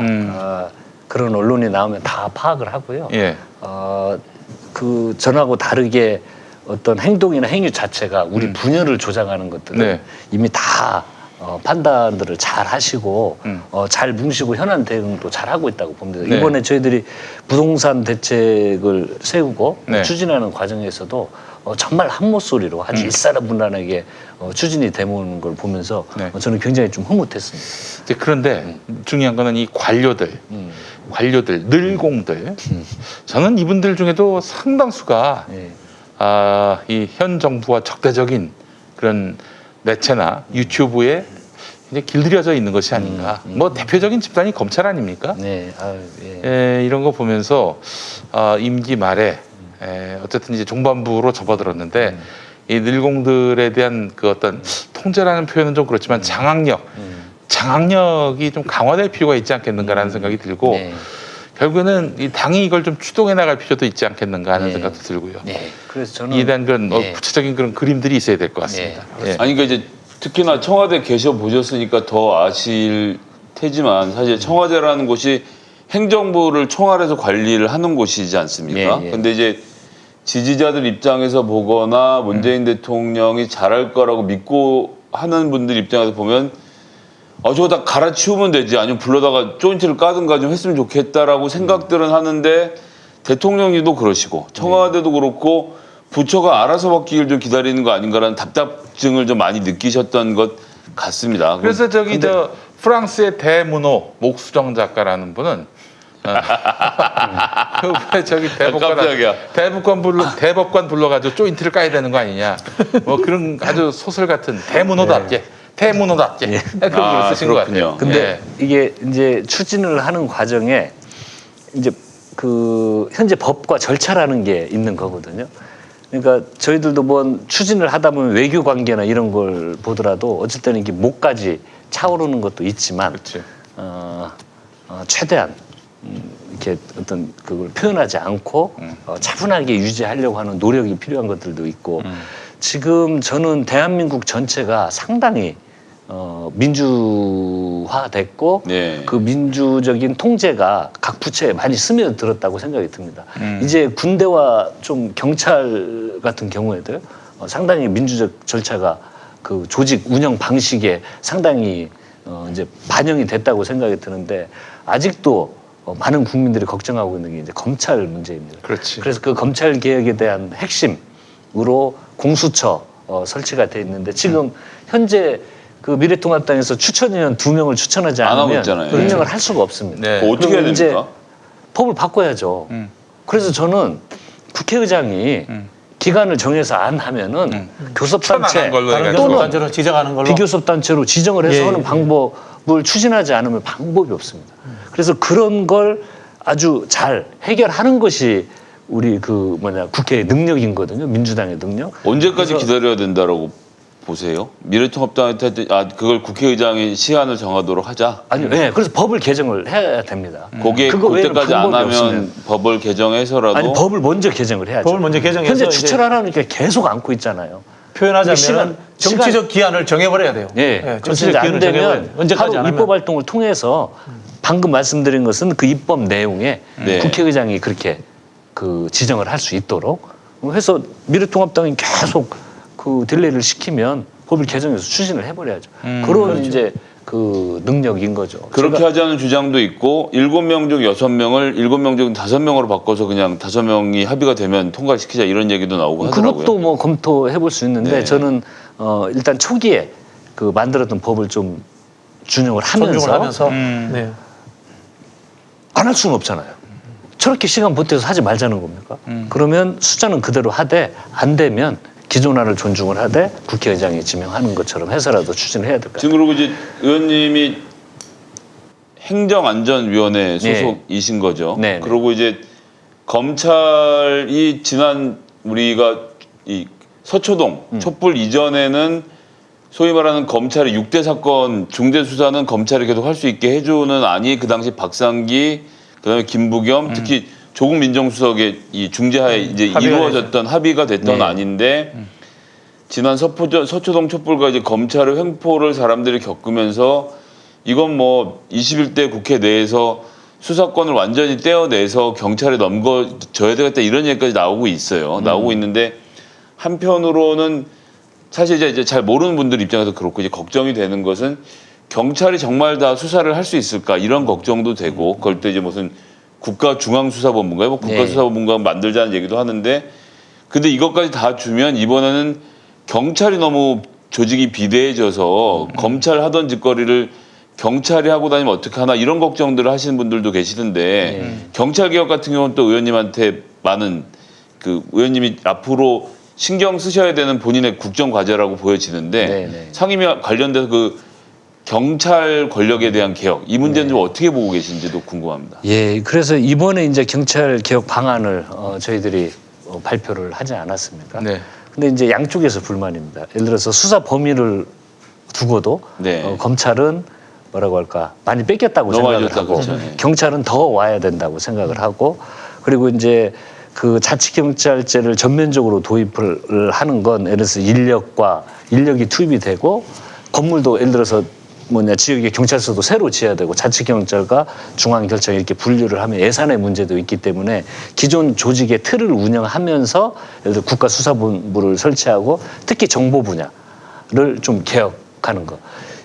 그런 언론이 나오면 다 파악을 하고요. 예. 그 전하고 다르게 어떤 행동이나 행위 자체가 우리 분열을 조장하는 것들은 네. 이미 다 판단들을 잘 하시고 잘 뭉시고 현안 대응도 잘 하고 있다고 봅니다. 네. 이번에 저희들이 부동산 대책을 세우고 네. 추진하는 과정에서도 정말 한 목소리로 아주 일사분란하게 추진이 되는 걸 보면서 네. 저는 굉장히 좀 흐뭇했습니다. 이제 그런데 중요한 거는 이 관료들, 늘공들. 저는 이분들 중에도 상당수가 네. 이 현 정부와 적대적인 그런 매체나 유튜브에 이제 길들여져 있는 것이 아닌가. 뭐 대표적인 집단이 검찰 아닙니까? 네, 아유, 예. 이런 거 보면서 임기 말에 어쨌든 이제 종반부로 접어들었는데 이 늘공들에 대한 그 어떤 통제라는 표현은 좀 그렇지만 장악력이 좀 강화될 필요가 있지 않겠는가라는 생각이 들고 네. 결국에는 이 당이 이걸 좀 추동해 나갈 필요도 있지 않겠는가 하는 네. 생각도 들고요. 네. 그래서 저는 이에 대한 그런 네. 구체적인 그런 그림들이 있어야 될 것 같습니다. 예. 아니 그러니까 이제 특히나 청와대 계셔 보셨으니까 더 아실 테지만 사실 청와대라는 곳이 행정부를 총괄해서 관리를 하는 곳이지 않습니까? 예, 예. 근데 이제 지지자들 입장에서 보거나 문재인 대통령이 잘할 거라고 믿고 하는 분들 입장에서 보면 저거 다 갈아치우면 되지, 아니면 불러다가 조인트를 까든가 좀 했으면 좋겠다라고 생각들은 하는데 대통령님도 그러시고 청와대도 그렇고 부처가 알아서 바뀌길 좀 기다리는 거 아닌가라는 답답증을 좀 많이 느끼셨던 것 같습니다. 그래서 저기 저 프랑스의 대문호 목수정 작가라는 분은 왜 저기 깜짝이야. 대법관 불러가지고 조인트를 까야 되는 거 아니냐, 뭐 그런 아주 소설 같은 대문호답게 대문호답게 그런 걸 쓰신 것 같아요. 근데 이게 이제 추진을 하는 과정에 이제 그 현재 법과 절차라는 게 있는 거거든요. 그러니까 저희들도 뭐 추진을 하다 보면 외교 관계나 이런 걸 보더라도 어쩔 때는 이게 목까지 차오르는 것도 있지만 그렇지. 최대한 이렇게 어떤 그걸 표현하지 않고 차분하게 유지하려고 하는 노력이 필요한 것들도 있고 지금 저는 대한민국 전체가 상당히 민주화됐고 네. 그 민주적인 통제가 각 부처에 많이 스며들었다고 생각이 듭니다. 이제 군대와 좀 경찰 같은 경우에도 상당히 민주적 절차가 그 조직 운영 방식에 상당히 이제 반영이 됐다고 생각이 드는데 아직도 많은 국민들이 걱정하고 있는 게 이제 검찰 문제입니다. 그렇지. 그래서 그 검찰 개혁에 대한 핵심으로 공수처 설치가 돼 있는데 지금 현재 그 미래통합당에서 추천위원 2명을 추천하지 안 하고 않으면 있잖아요. 임명을 할 수가 없습니다. 네. 그거 어떻게 해야 그럼 이제 됩니까? 법을 바꿔야죠. 그래서 저는 국회의장이 기간을 정해서 안 하면은 교섭단체 천안한 걸로 다른 해가지고. 교섭단체로 지정하는 걸로. 비교섭단체로 지정을 해서 예, 하는 예. 방법을 추진하지 않으면 방법이 없습니다. 그래서 그런 걸 아주 잘 해결하는 것이 우리 그 국회의 능력이거든요. 민주당의 능력. 언제까지 그래서 기다려야 된다라고 보세요? 미래통합당한테 그걸 국회의장이 시한을 정하도록 하자. 아니요. 네, 그래서 법을 개정을 해야 됩니다. 거기에 그거 외에는 그때까지 안 방법이 하면 없으면. 법을 개정해서라도 아니 법을 먼저 개정을 해야죠. 법을 먼저 개정해서 현재 이제 추천하라니까 계속 안고 있잖아요. 표현하자면 시간- 정치적 기한을 정해버려야 돼요. 예. 정치적 그래서 이제 안 기한을 정해버려야 되면 돼요. 언제까지 하루 안 하면. 입법 활동을 통해서 방금 말씀드린 것은 그 입법 내용에 네. 국회의장이 그렇게 그 지정을 할 수 있도록 해서 미래통합당이 계속 그 딜레이를 시키면 법을 개정해서 추진을 해버려야죠. 그런 이제 그 능력인 거죠. 그렇게 제가- 하자는 주장도 있고 7명 중 6명을 7명 중 5명으로 바꿔서 그냥 5명이 합의가 되면 통과시키자 이런 얘기도 나오고 하더라고요. 그것도 뭐 검토해 볼 수 있는데 네. 저는 일단 초기에 그 만들었던 법을 좀 준용을 존중을 하면서 하면서. 네. 안 할 수는 없잖아요. 저렇게 시간 보태서 하지 말자는 겁니까? 그러면 숫자는 그대로 하되 안 되면 기존안을 존중을 하되 국회의장이 지명하는 것처럼 해서라도 추진을 해야 될 것 같아요. 지금 그리고 이제 의원님이 행정안전위원회 소속이신 거죠. 네, 네. 그리고 이제 검찰이 지난 우리가 이 서초동 촛불 이전에는 소위 말하는 검찰의 6대 사건 중대 수사는 검찰이 계속 할 수 있게 해주는 안이 그 당시 박상기 그다음에 김부겸 특히 조국 민정수석의 이 중재하에 이제 합의가 이루어졌던 합의가 됐던 네. 안인데 지난 서초동 촛불과 이제 검찰의 횡포를 사람들이 겪으면서 이건 뭐 21대 국회 내에서 수사권을 완전히 떼어내서 경찰에 넘겨줘야 되겠다 이런 얘기까지 나오고 있어요. 나오고 있는데 한편으로는 사실 이제 잘 모르는 분들 입장에서 그렇고 이제 걱정이 되는 것은 경찰이 정말 다 수사를 할 수 있을까 이런 걱정도 되고 그걸 또 이제 무슨 국가중앙수사본부인가요? 뭐 국가수사본부가 만들자는 얘기도 하는데 근데 이것까지 다 주면 이번에는 경찰이 너무 조직이 비대해져서 검찰 하던 짓거리를 경찰이 하고 다니면 어떻게 하나 이런 걱정들을 하시는 분들도 계시던데 경찰 개혁 같은 경우는 또 의원님한테 많은 그 의원님이 앞으로 신경 쓰셔야 되는 본인의 국정 과제라고 보여지는데 네. 상임위 관련돼서 그 경찰 권력에 대한 개혁 이 문제는 좀 어떻게 보고 계신지도 궁금합니다. 예, 그래서 이번에 이제 경찰 개혁 방안을 저희들이 발표를 하지 않았습니까? 네. 근데 이제 양쪽에서 불만입니다. 예를 들어서 수사 범위를 두고도 네. 검찰은 뭐라고 할까 많이 뺏겼다고 너무 많이 생각을 줬다, 하고 그렇죠. 네. 경찰은 더 와야 된다고 생각을 하고 그리고 이제 그 자치경찰제를 전면적으로 도입을 하는 건 예를 들어서 인력이 투입이 되고 건물도 예를 들어서 지역의 경찰서도 새로 지어야 되고 자치경찰과 중앙경찰 이렇게 분류를 하면 예산의 문제도 있기 때문에 기존 조직의 틀을 운영하면서 예를 들어 국가수사본부를 설치하고 특히 정보 분야를 좀 개혁하는 거.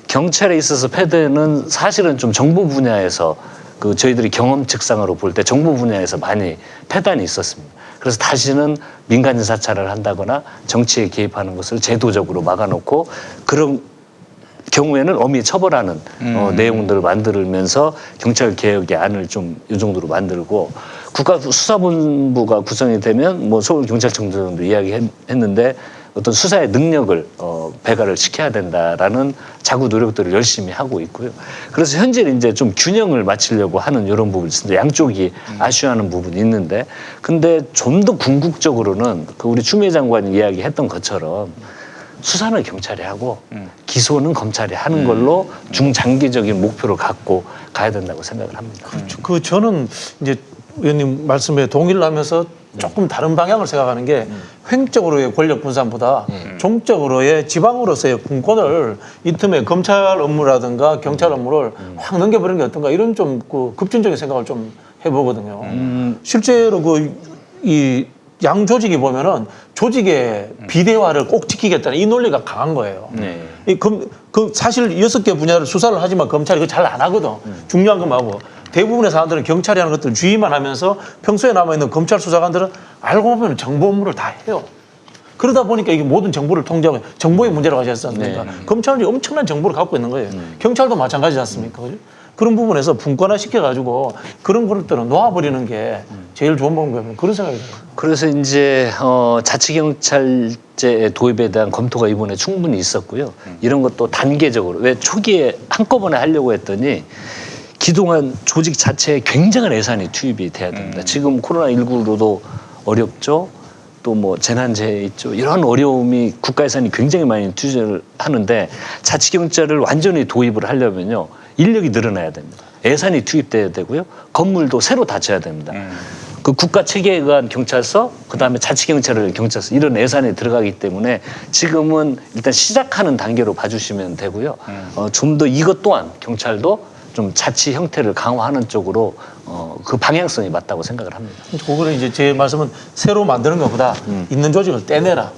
경찰에 있어서 패대는 사실은 좀 정보 분야에서 그 저희들이 경험 측상으로 볼 때 정보 분야에서 많이 패단이 있었습니다. 그래서 다시는 민간인 사찰을 한다거나 정치에 개입하는 것을 제도적으로 막아놓고 그런 경우에는 엄히 처벌하는 내용들을 만들면서 경찰 개혁의 안을 좀 이 정도로 만들고 국가수사본부가 구성이 되면 뭐 서울경찰청장도 이야기했는데 어떤 수사의 능력을 배가를 시켜야 된다라는 자구 노력들을 열심히 하고 있고요. 그래서 현재는 이제 좀 균형을 맞추려고 하는 이런 부분이 있습니다. 양쪽이 아쉬워하는 부분이 있는데 근데 좀 더 궁극적으로는 그 우리 추미애 장관이 이야기했던 것처럼 수사는 경찰이 하고 기소는 검찰이 하는 걸로 중장기적인 목표를 갖고 가야 된다고 생각을 합니다. 그 저는 이제 의원님 말씀에 동의를 하면서 조금 다른 방향을 생각하는 게 횡적으로의 권력 분산보다 종적으로의 지방으로서의 분권을 이 틈에 검찰 업무라든가 경찰 업무를 확 넘겨버리는 게 어떤가 이런 좀 그 급진적인 생각을 좀 해보거든요. 실제로 이 양 조직이 보면은 조직의 비대화를 꼭 지키겠다는 이 논리가 강한 거예요. 사실 6개 분야를 수사를 하지만 검찰이 그거 잘 안 하거든. 중요한 것만 하고. 대부분의 사람들은 경찰이 하는 것들 주의만 하면서 평소에 남아있는 검찰 수사관들은 알고 보면 정보 업무를 다 해요. 그러다 보니까 이게 모든 정보를 통제하고 정보의 문제라고 하지 않습니까? 검찰이 엄청난 정보를 갖고 있는 거예요. 경찰도 마찬가지지 않습니까? 그죠? 그런 부분에서 분권화 시켜가지고 그런 것들은 놓아버리는 게 제일 좋은 방법이면 그런 생각이 들어요. 그래서 이제 자치경찰제 도입에 대한 검토가 이번에 충분히 있었고요. 이런 것도 단계적으로 왜 초기에 한꺼번에 하려고 했더니 그동안 조직 자체에 굉장한 예산이 투입이 돼야 됩니다. 지금 코로나19로도 어렵죠. 또 뭐 재난재해 있죠. 이런 어려움이 국가 예산이 굉장히 많이 투자를 하는데 자치경찰을 완전히 도입을 하려면요. 인력이 늘어나야 됩니다. 예산이 투입돼야 되고요. 건물도 새로 닫혀야 됩니다. 그 국가 체계에 의한 경찰서, 그다음에 자치경찰을 경찰서 이런 예산이 들어가기 때문에 지금은 일단 시작하는 단계로 봐주시면 되고요. 좀 더 이것 또한 경찰도 좀 자치 형태를 강화하는 쪽으로 그 방향성이 맞다고 생각을 합니다. 그거는 이제 제 말씀은 새로 만드는 것보다 있는 조직을 떼내라.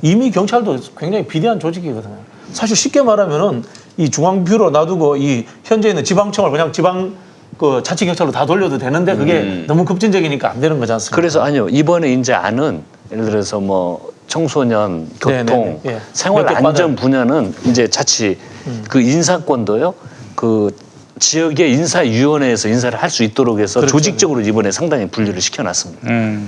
이미 경찰도 굉장히 비대한 조직이거든요. 사실 쉽게 말하면은 이 중앙뷰로 놔두고 이 현재 있는 지방청을 그냥 지방 그 자치경찰로 다 돌려도 되는데 그게 너무 급진적이니까 안 되는 거지 않습니까? 그래서 아니요 이번에 이제 안은 예를 들어서 뭐 청소년, 교통, 예. 생활 안전 분야는 이제 자치 그 인사권도요 그 지역의 인사위원회에서 인사를 할 수 있도록 해서 그렇죠. 조직적으로 이번에 상당히 분류를 시켜놨습니다. 예.